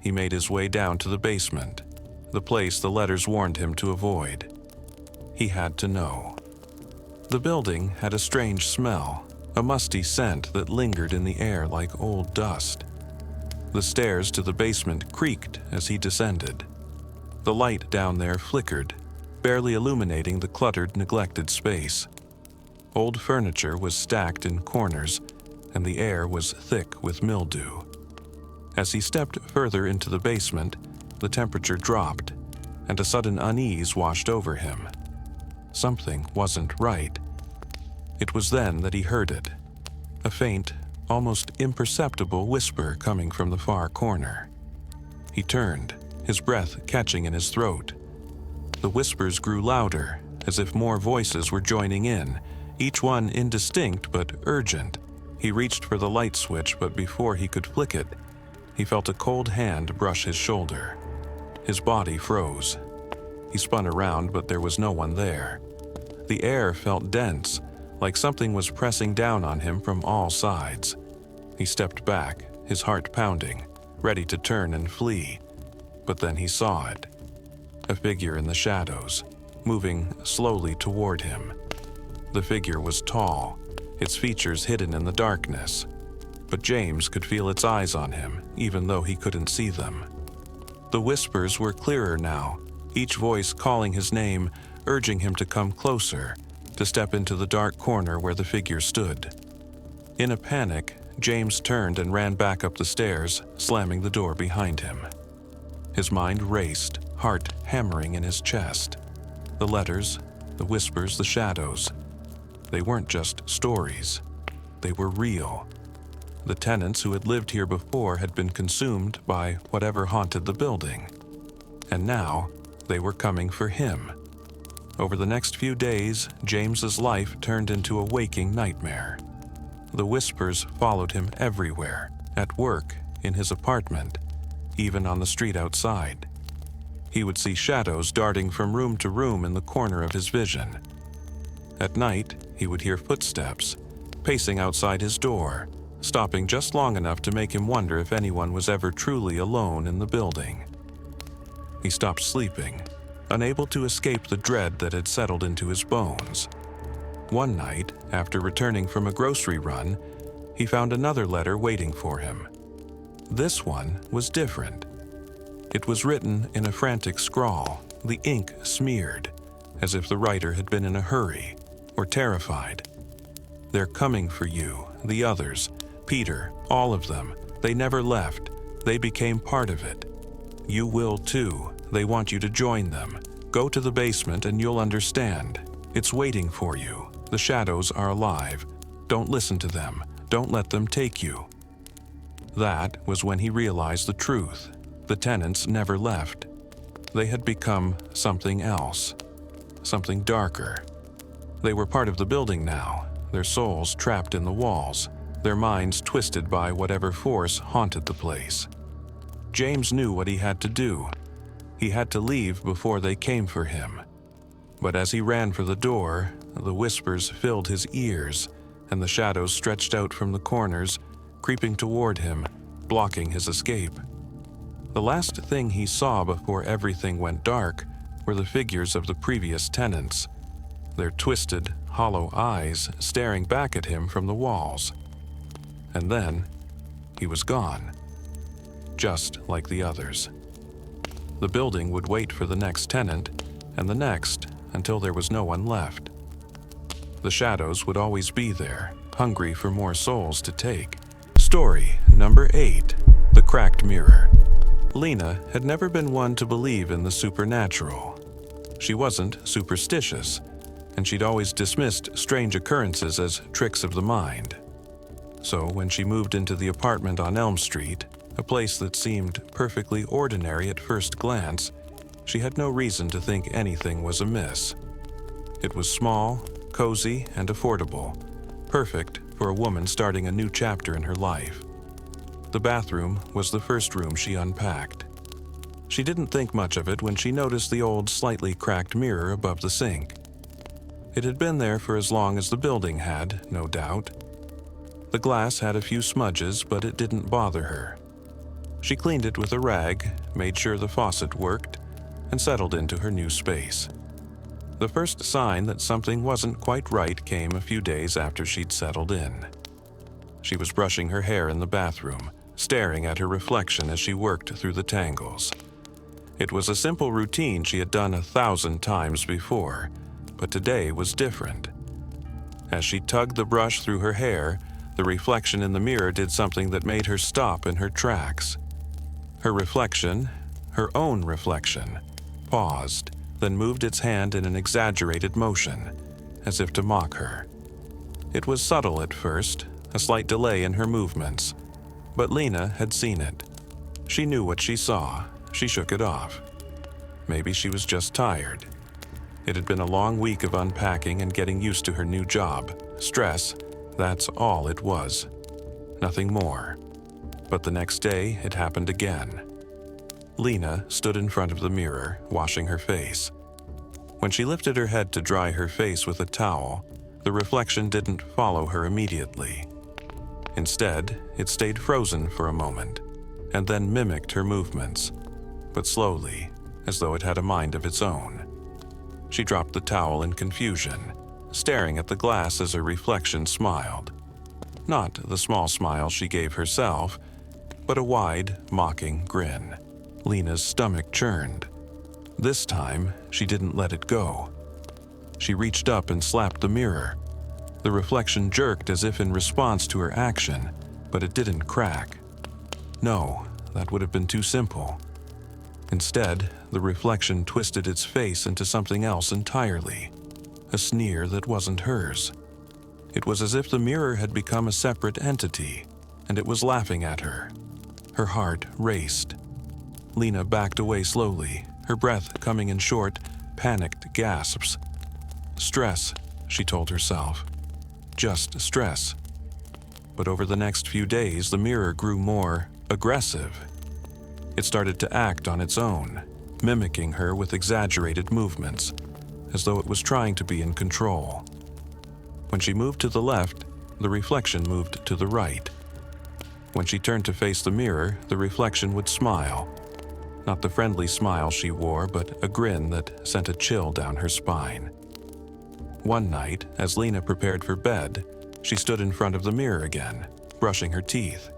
He made his way down to the basement, the place the letters warned him to avoid. He had to know. The building had a strange smell, a musty scent that lingered in the air like old dust. The stairs to the basement creaked as he descended. The light down there flickered, barely illuminating the cluttered, neglected space. Old furniture was stacked in corners, and the air was thick with mildew. As he stepped further into the basement, the temperature dropped, and a sudden unease washed over him. Something wasn't right. It was then that he heard it, a faint, almost imperceptible whisper coming from the far corner. He turned, his breath catching in his throat. The whispers grew louder, as if more voices were joining in, each one indistinct but urgent. He reached for the light switch, but before he could flick it, he felt a cold hand brush his shoulder. His body froze. He spun around, but there was no one there. The air felt dense, like something was pressing down on him from all sides. He stepped back, his heart pounding, ready to turn and flee. But then he saw it. A figure in the shadows, moving slowly toward him. The figure was tall, its features hidden in the darkness. But James could feel its eyes on him, even though he couldn't see them. The whispers were clearer now, each voice calling his name, urging him to come closer, to step into the dark corner where the figure stood. In a panic, James turned and ran back up the stairs, slamming the door behind him. His mind raced, heart hammering in his chest. The letters, the whispers, the shadows. They weren't just stories. They were real. The tenants who had lived here before had been consumed by whatever haunted the building. And now, they were coming for him. Over the next few days, James's life turned into a waking nightmare. The whispers followed him everywhere, at work, in his apartment, even on the street outside. He would see shadows darting from room to room in the corner of his vision. At night, he would hear footsteps, pacing outside his door, stopping just long enough to make him wonder if anyone was ever truly alone in the building. He stopped sleeping, unable to escape the dread that had settled into his bones. One night, after returning from a grocery run, he found another letter waiting for him. This one was different. It was written in a frantic scrawl, the ink smeared, as if the writer had been in a hurry or terrified. "They're coming for you, the others, Peter, all of them. They never left. They became part of it. You will too. They want you to join them. Go to the basement and you'll understand. It's waiting for you. The shadows are alive. Don't listen to them. Don't let them take you." That was when he realized the truth. The tenants never left. They had become something else, something darker. They were part of the building now, their souls trapped in the walls, their minds twisted by whatever force haunted the place. James knew what he had to do. He had to leave before they came for him. But as he ran for the door, the whispers filled his ears, and the shadows stretched out from the corners, creeping toward him, blocking his escape. The last thing he saw before everything went dark were the figures of the previous tenants, their twisted, hollow eyes staring back at him from the walls. And then, he was gone, just like the others. The building would wait for the next tenant, and the next, until there was no one left. The shadows would always be there, hungry for more souls to take. Story number 8, The Cracked Mirror. Lena had never been one to believe in the supernatural. She wasn't superstitious, and she'd always dismissed strange occurrences as tricks of the mind. So when she moved into the apartment on Elm Street, a place that seemed perfectly ordinary at first glance, she had no reason to think anything was amiss. It was small, cozy, and affordable, perfect for a woman starting a new chapter in her life. The bathroom was the first room she unpacked. She didn't think much of it when she noticed the old, slightly cracked mirror above the sink. It had been there for as long as the building had, no doubt. The glass had a few smudges, but it didn't bother her. She cleaned it with a rag, made sure the faucet worked, and settled into her new space. The first sign that something wasn't quite right came a few days after she'd settled in. She was brushing her hair in the bathroom, staring at her reflection as she worked through the tangles. It was a simple routine she had done 1,000 times before, but today was different. As she tugged the brush through her hair, the reflection in the mirror did something that made her stop in her tracks. Her reflection, her own reflection, paused, then moved its hand in an exaggerated motion, as if to mock her. It was subtle at first, a slight delay in her movements. But Lena had seen it. She knew what she saw. She shook it off. Maybe she was just tired. It had been a long week of unpacking and getting used to her new job. Stress, that's all it was. Nothing more. But the next day, it happened again. Lena stood in front of the mirror, washing her face. When she lifted her head to dry her face with a towel, the reflection didn't follow her immediately. Instead, it stayed frozen for a moment, and then mimicked her movements, but slowly, as though it had a mind of its own. She dropped the towel in confusion, staring at the glass as her reflection smiled. Not the small smile she gave herself, but a wide, mocking grin. Lena's stomach churned. This time, she didn't let it go. She reached up and slapped the mirror. The reflection jerked as if in response to her action, but it didn't crack. No, that would have been too simple. Instead, the reflection twisted its face into something else entirely, a sneer that wasn't hers. It was as if the mirror had become a separate entity, and it was laughing at her. Her heart raced. Lena backed away slowly, her breath coming in short, panicked gasps. Stress, she told herself. Just stress. But over the next few days, the mirror grew more aggressive. It started to act on its own, mimicking her with exaggerated movements, as though it was trying to be in control. When she moved to the left, the reflection moved to the right. When she turned to face the mirror, the reflection would smile. Not the friendly smile she wore, but a grin that sent a chill down her spine. One night, as Lena prepared for bed, she stood in front of the mirror again, brushing her teeth.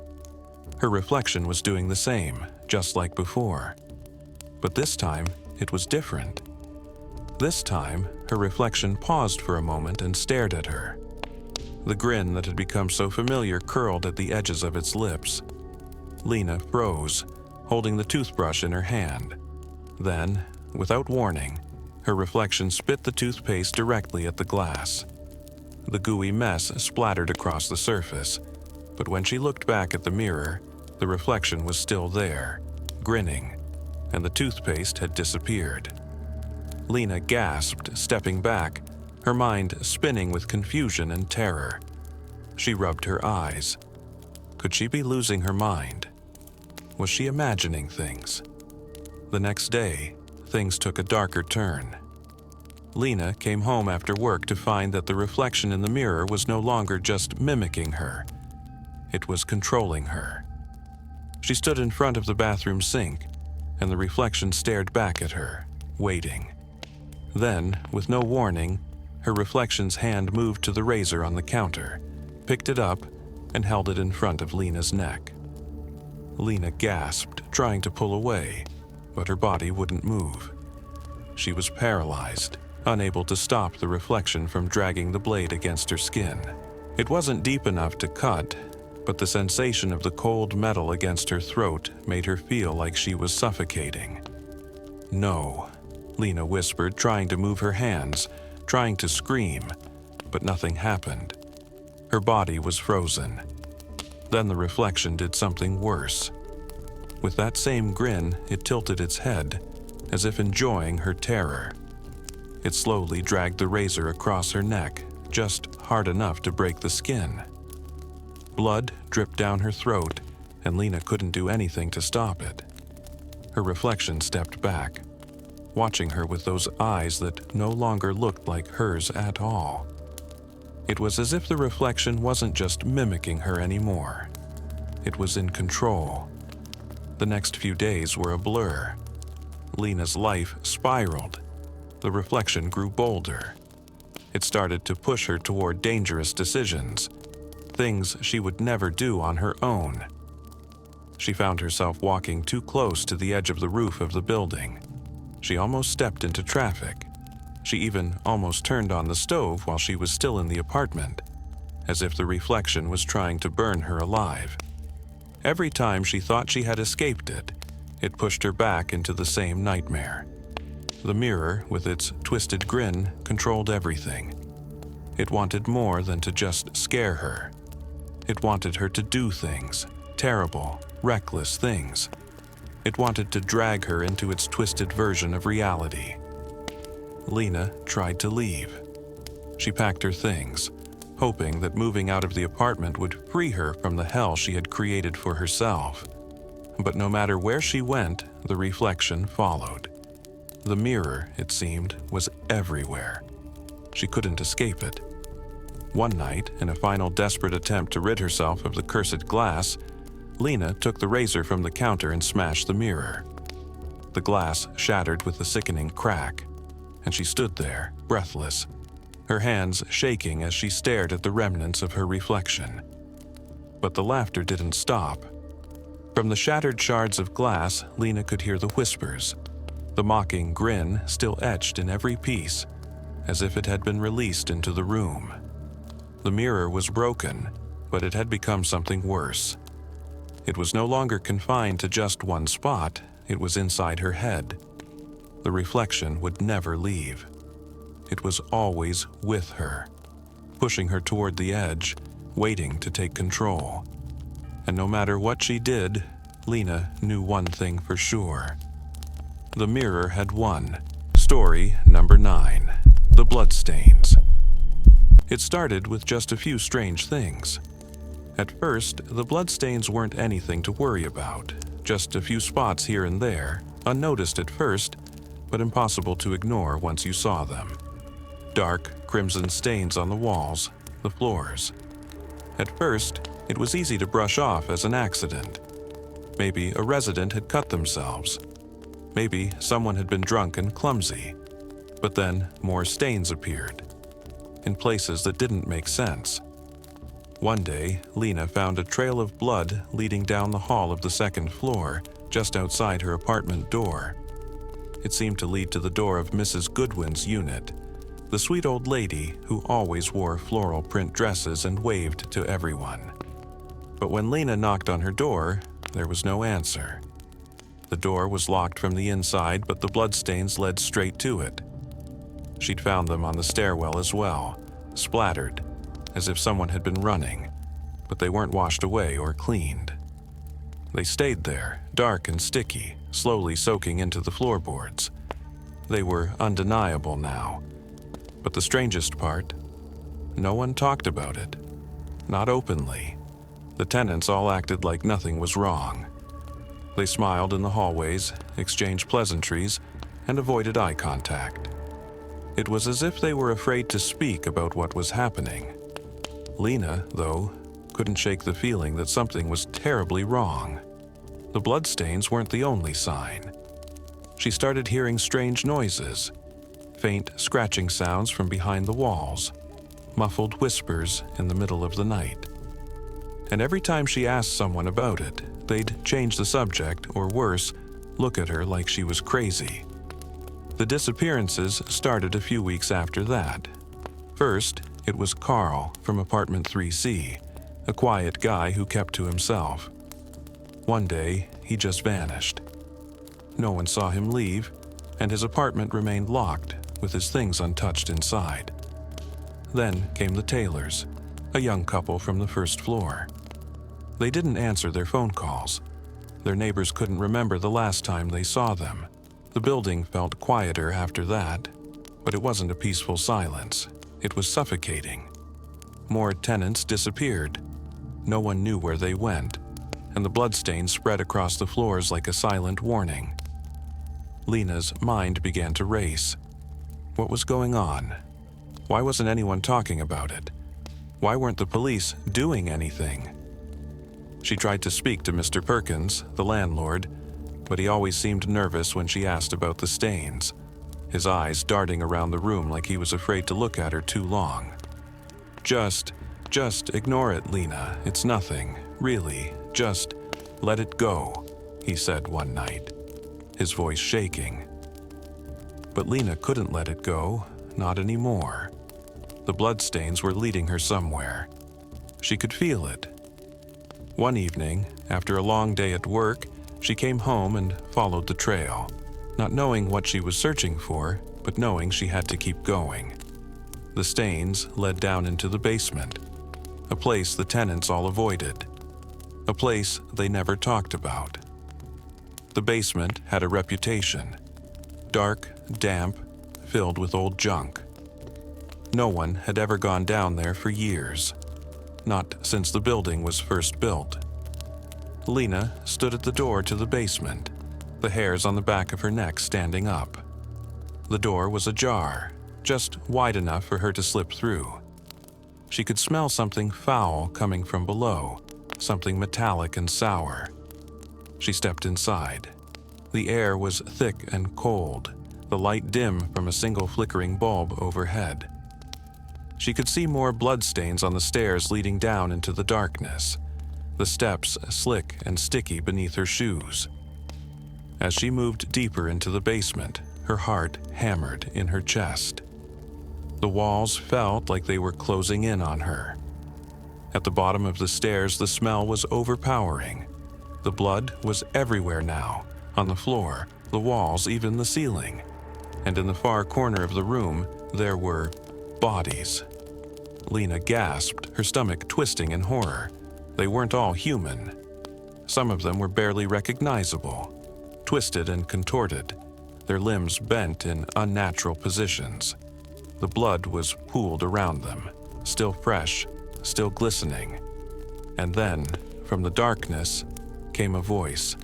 Her reflection was doing the same, just like before. But this time, it was different. This time, her reflection paused for a moment and stared at her. The grin that had become so familiar curled at the edges of its lips. Lena froze, holding the toothbrush in her hand. Then, without warning, her reflection spit the toothpaste directly at the glass. The gooey mess splattered across the surface, but when she looked back at the mirror, the reflection was still there, grinning, and the toothpaste had disappeared. Lena gasped, stepping back, her mind spinning with confusion and terror. She rubbed her eyes. Could she be losing her mind? Was she imagining things? The next day, things took a darker turn. Lena came home after work to find that the reflection in the mirror was no longer just mimicking her. It was controlling her. She stood in front of the bathroom sink, and the reflection stared back at her, waiting. Then, with no warning, her reflection's hand moved to the razor on the counter, picked it up, and held it in front of Lena's neck. Lena gasped, trying to pull away, but her body wouldn't move. She was paralyzed, unable to stop the reflection from dragging the blade against her skin. It wasn't deep enough to cut, but the sensation of the cold metal against her throat made her feel like she was suffocating. "No," Lena whispered, trying to move her hands, trying to scream, but nothing happened. Her body was frozen. Then the reflection did something worse. With that same grin, it tilted its head, as if enjoying her terror. It slowly dragged the razor across her neck, just hard enough to break the skin. Blood dripped down her throat, and Lena couldn't do anything to stop it. Her reflection stepped back, watching her with those eyes that no longer looked like hers at all. It was as if the reflection wasn't just mimicking her anymore. It was in control. The next few days were a blur. Lena's life spiraled. The reflection grew bolder. It started to push her toward dangerous decisions, things she would never do on her own. She found herself walking too close to the edge of the roof of the building. She almost stepped into traffic. She even almost turned on the stove while she was still in the apartment, as if the reflection was trying to burn her alive. Every time she thought she had escaped it, it pushed her back into the same nightmare. The mirror, with its twisted grin, controlled everything. It wanted more than to just scare her. It wanted her to do things, terrible, reckless things. It wanted to drag her into its twisted version of reality. Lena tried to leave. She packed her things, hoping that moving out of the apartment would free her from the hell she had created for herself. But no matter where she went, the reflection followed. The mirror, it seemed, was everywhere. She couldn't escape it. One night, in a final desperate attempt to rid herself of the cursed glass, Lena took the razor from the counter and smashed the mirror. The glass shattered with a sickening crack, and she stood there, breathless, her hands shaking as she stared at the remnants of her reflection. But the laughter didn't stop. From the shattered shards of glass, Lena could hear the whispers, the mocking grin still etched in every piece, as if it had been released into the room. The mirror was broken, but it had become something worse. It was no longer confined to just one spot, it was inside her head. The reflection would never leave. It was always with her, pushing her toward the edge, waiting to take control. And no matter what she did, Lena knew one thing for sure. The mirror had won. Story number 9. The Bloodstains. It started with just a few strange things. At first, the bloodstains weren't anything to worry about, just a few spots here and there, unnoticed at first, but impossible to ignore once you saw them. Dark, crimson stains on the walls, the floors. At first, it was easy to brush off as an accident. Maybe a resident had cut themselves. Maybe someone had been drunk and clumsy. But then more stains appeared, in places that didn't make sense. One day, Lena found a trail of blood leading down the hall of the second floor, just outside her apartment door. It seemed to lead to the door of Mrs. Goodwin's unit, the sweet old lady who always wore floral print dresses and waved to everyone. But when Lena knocked on her door, there was no answer. The door was locked from the inside, but the bloodstains led straight to it. She'd found them on the stairwell as well, splattered, as if someone had been running, but they weren't washed away or cleaned. They stayed there, dark and sticky, slowly soaking into the floorboards. They were undeniable now. But the strangest part, no one talked about it. Not openly. The tenants all acted like nothing was wrong. They smiled in the hallways, exchanged pleasantries, and avoided eye contact. It was as if they were afraid to speak about what was happening. Lena, though, couldn't shake the feeling that something was terribly wrong. The bloodstains weren't the only sign. She started hearing strange noises, faint scratching sounds from behind the walls, muffled whispers in the middle of the night. And every time she asked someone about it, they'd change the subject, or worse, look at her like she was crazy. The disappearances started a few weeks after that. First, it was Carl from apartment 3C, a quiet guy who kept to himself. One day, he just vanished. No one saw him leave, and his apartment remained locked, with his things untouched inside. Then came the Taylors, a young couple from the first floor. They didn't answer their phone calls. Their neighbors couldn't remember the last time they saw them. The building felt quieter after that, but it wasn't a peaceful silence. It was suffocating. More tenants disappeared. No one knew where they went, and the bloodstains spread across the floors like a silent warning. Lena's mind began to race. What was going on? Why wasn't anyone talking about it? Why weren't the police doing anything? She tried to speak to Mr. Perkins, the landlord, but he always seemed nervous when she asked about the stains, his eyes darting around the room like he was afraid to look at her too long. Just ignore it, Lena. It's nothing. Really, just let it go, he said one night, his voice shaking. But Lena couldn't let it go, not anymore. The bloodstains were leading her somewhere. She could feel it. One evening, after a long day at work, she came home and followed the trail, not knowing what she was searching for, but knowing she had to keep going. The stains led down into the basement. a place the tenants all avoided, a place they never talked about. The basement had a reputation: dark, damp, filled with old junk. No one had ever gone down there for years, not since the building was first built. Lena stood at the door to the basement, the hairs on the back of her neck standing up. The door was ajar, just wide enough for her to slip through. She could smell something foul coming from below, something metallic and sour. She stepped inside. The air was thick and cold, the light dim from a single flickering bulb overhead. She could see more bloodstains on the stairs leading down into the darkness, the steps slick and sticky beneath her shoes. As she moved deeper into the basement, her heart hammered in her chest. The walls felt like they were closing in on her. At the bottom of the stairs, the smell was overpowering. The blood was everywhere now, on the floor, the walls, even the ceiling. And in the far corner of the room, there were bodies. Lena gasped, her stomach twisting in horror. They weren't all human. Some of them were barely recognizable, twisted and contorted, their limbs bent in unnatural positions. The blood was pooled around them, still fresh, still glistening. And then, from the darkness, came a voice,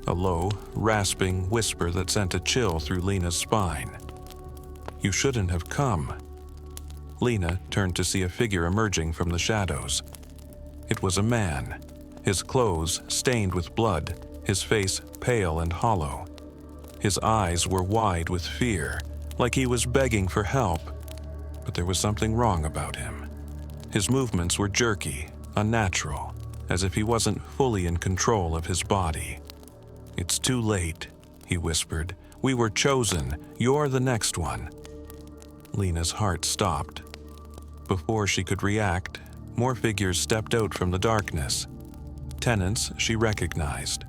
a low, rasping whisper that sent a chill through Lena's spine. "You shouldn't have come." Lena turned to see a figure emerging from the shadows. It was a man, his clothes stained with blood, his face pale and hollow. His eyes were wide with fear, like he was begging for help, but there was something wrong about him. His movements were jerky, unnatural, as if he wasn't fully in control of his body. "It's too late," he whispered. "We were chosen. You're the next one." Lena's heart stopped. Before she could react, more figures stepped out from the darkness. Tenants she recognized.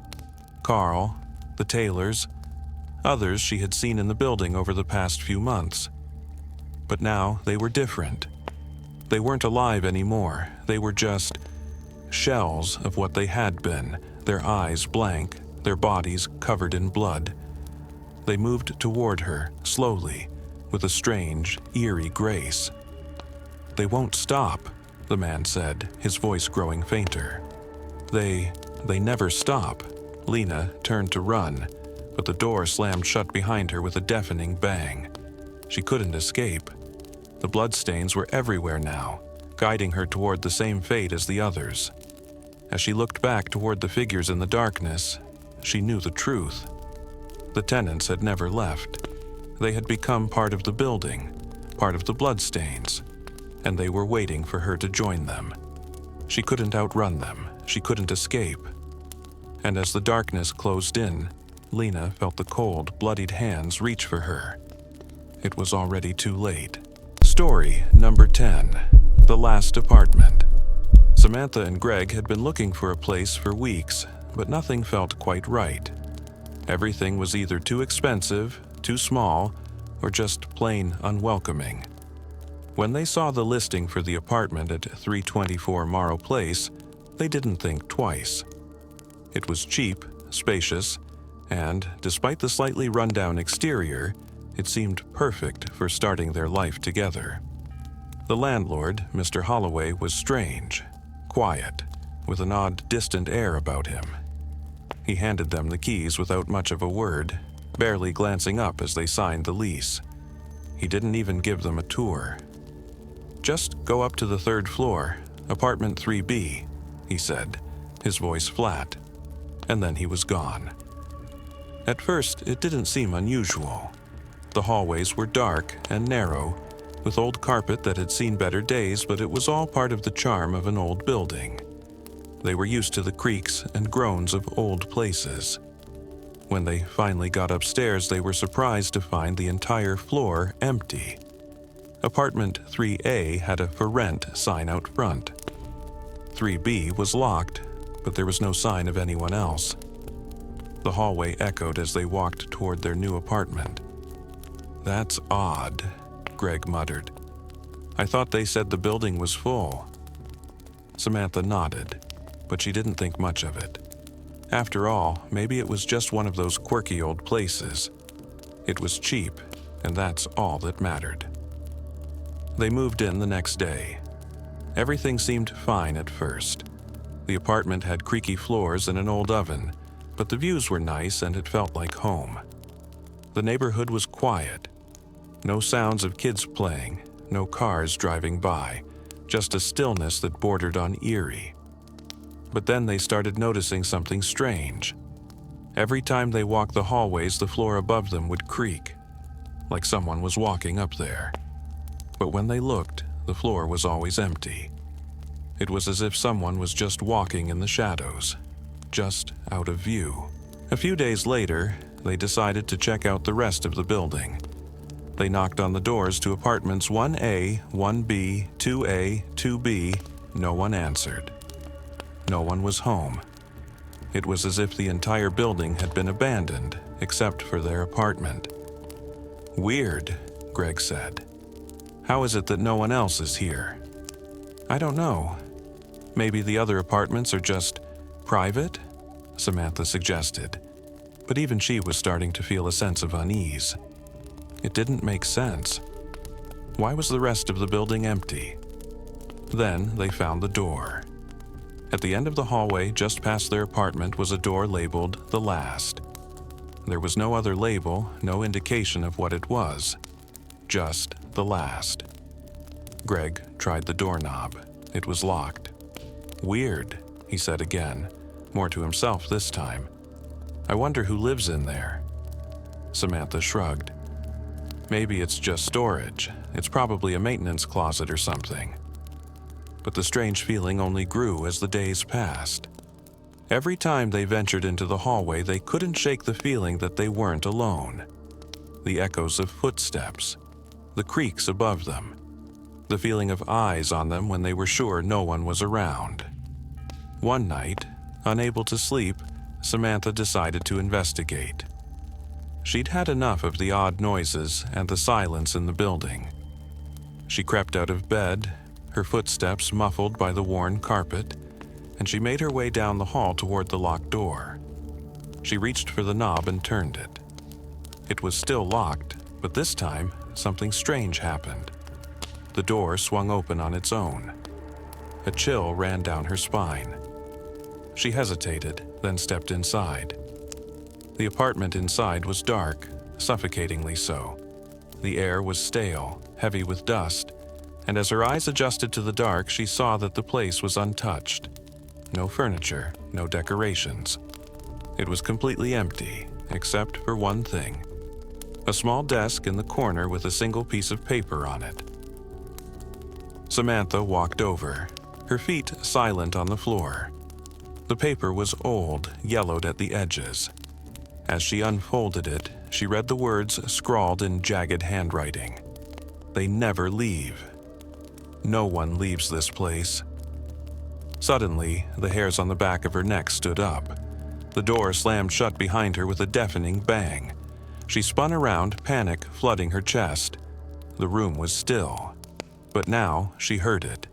Carl, the Taylors, others she had seen in the building over the past few months. But now they were different. They weren't alive anymore. They were just shells of what they had been, their eyes blank, their bodies covered in blood. They moved toward her, slowly, with a strange, eerie grace. "They won't stop," the man said, his voice growing fainter. They never stop." Lena turned to run, but the door slammed shut behind her with a deafening bang. She couldn't escape. The bloodstains were everywhere now, guiding her toward the same fate as the others. As she looked back toward the figures in the darkness, she knew the truth. The tenants had never left. They had become part of the building, part of the bloodstains, and they were waiting for her to join them. She couldn't outrun them. She couldn't escape. And as the darkness closed in, Lena felt the cold, bloodied hands reach for her. It was already too late. Story number 10. The Last Apartment. Samantha and Greg had been looking for a place for weeks, but nothing felt quite right. Everything was either too expensive, too small, or just plain unwelcoming. When they saw the listing for the apartment at 324 Morrow Place, they didn't think twice. It was cheap, spacious, and, despite the slightly run-down exterior, it seemed perfect for starting their life together. The landlord, Mr. Holloway, was strange, quiet, with an odd, distant air about him. He handed them the keys without much of a word, barely glancing up as they signed the lease. He didn't even give them a tour. "Just go up to the third floor, apartment 3B, he said, his voice flat, and then he was gone. At first, it didn't seem unusual. The hallways were dark and narrow, with old carpet that had seen better days, but it was all part of the charm of an old building. They were used to the creaks and groans of old places. When they finally got upstairs, they were surprised to find the entire floor empty. Apartment 3A had a "For Rent" sign out front. 3B was locked, but there was no sign of anyone else. The hallway echoed as they walked toward their new apartment. "That's odd," Greg muttered. "I thought they said the building was full." Samantha nodded, but she didn't think much of it. After all, maybe it was just one of those quirky old places. It was cheap, and that's all that mattered. They moved in the next day. Everything seemed fine at first. The apartment had creaky floors and an old oven, but the views were nice and it felt like home. The neighborhood was quiet. No sounds of kids playing, no cars driving by, just a stillness that bordered on eerie. But then they started noticing something strange. Every time they walked the hallways, the floor above them would creak, like someone was walking up there. But when they looked, the floor was always empty. It was as if someone was just walking in the shadows, just out of view. A few days later, they decided to check out the rest of the building. They knocked on the doors to apartments 1A, 1B, 2A, 2B. No one answered. No one was home. It was as if the entire building had been abandoned, except for their apartment. "Weird," Greg said. "How is it that no one else is here?" "I don't know. Maybe the other apartments are just private?" Samantha suggested. But even she was starting to feel a sense of unease. It didn't make sense. Why was the rest of the building empty? Then they found the door. At the end of the hallway, just past their apartment, was a door labeled The Last. There was no other label, no indication of what it was. Just The Last. Greg tried the doorknob. It was locked. "Weird," he said again, more to himself this time. "I wonder who lives in there." Samantha shrugged. "Maybe it's just storage. It's probably a maintenance closet or something." But the strange feeling only grew as the days passed. Every time they ventured into the hallway, they couldn't shake the feeling that they weren't alone. The echoes of footsteps, the creaks above them, the feeling of eyes on them when they were sure no one was around. One night, unable to sleep, Samantha decided to investigate. She'd had enough of the odd noises and the silence in the building. She crept out of bed, her footsteps muffled by the worn carpet, and she made her way down the hall toward the locked door. She reached for the knob and turned it. It was still locked, but this time, something strange happened. The door swung open on its own. A chill ran down her spine. She hesitated, then stepped inside. The apartment inside was dark, suffocatingly so. The air was stale, heavy with dust, and as her eyes adjusted to the dark, she saw that the place was untouched. No furniture, no decorations. It was completely empty, except for one thing. A small desk in the corner with a single piece of paper on it. Samantha walked over, her feet silent on the floor. The paper was old, yellowed at the edges. As she unfolded it, she read the words scrawled in jagged handwriting. "They never leave. No one leaves this place." Suddenly, the hairs on the back of her neck stood up. The door slammed shut behind her with a deafening bang. She spun around, panic flooding her chest. The room was still. But now she heard it.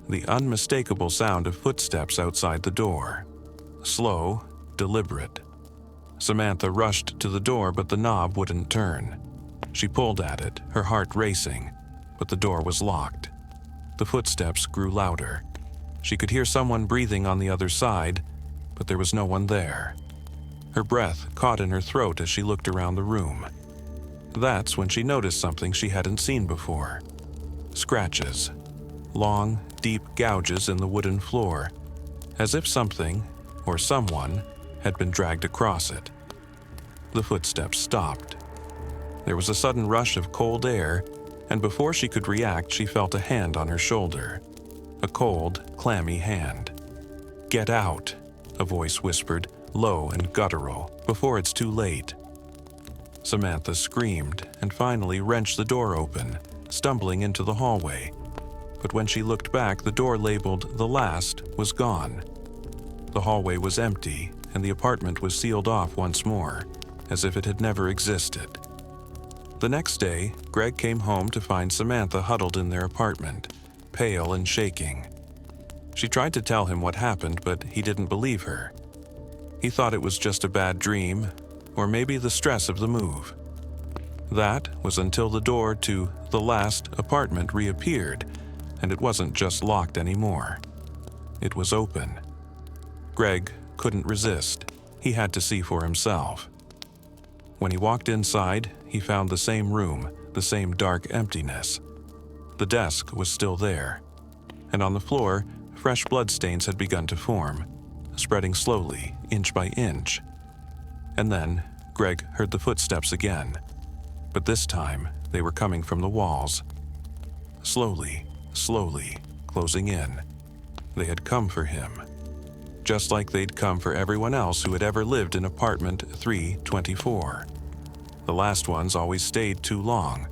The unmistakable sound of footsteps outside the door. Slow, deliberate. Samantha rushed to the door, but the knob wouldn't turn. She pulled at it, her heart racing, but the door was locked. The footsteps grew louder. She could hear someone breathing on the other side, but there was no one there. Her breath caught in her throat as she looked around the room. That's when she noticed something she hadn't seen before. Scratches. Long, deep gouges in the wooden floor, as if something, or someone, had been dragged across it. The footsteps stopped. There was a sudden rush of cold air, and before she could react, she felt a hand on her shoulder. A cold, clammy hand. "Get out," a voice whispered, low and guttural, "before it's too late." Samantha screamed and finally wrenched the door open, stumbling into the hallway. But when she looked back, the door labeled The Last was gone. The hallway was empty, and the apartment was sealed off once more, as if it had never existed. The next day, Greg came home to find Samantha huddled in their apartment, pale and shaking. She tried to tell him what happened, but he didn't believe her. He thought it was just a bad dream, or maybe the stress of the move. That was until the door to the last apartment reappeared, and it wasn't just locked anymore. It was open. Greg couldn't resist. He had to see for himself. When he walked inside, he found the same room, the same dark emptiness. The desk was still there, and on the floor, fresh bloodstains had begun to form, spreading slowly, inch by inch. And then, Greg heard the footsteps again, but this time they were coming from the walls. Slowly, slowly, closing in. They had come for him, just like they'd come for everyone else who had ever lived in apartment 324. The last ones always stayed too long,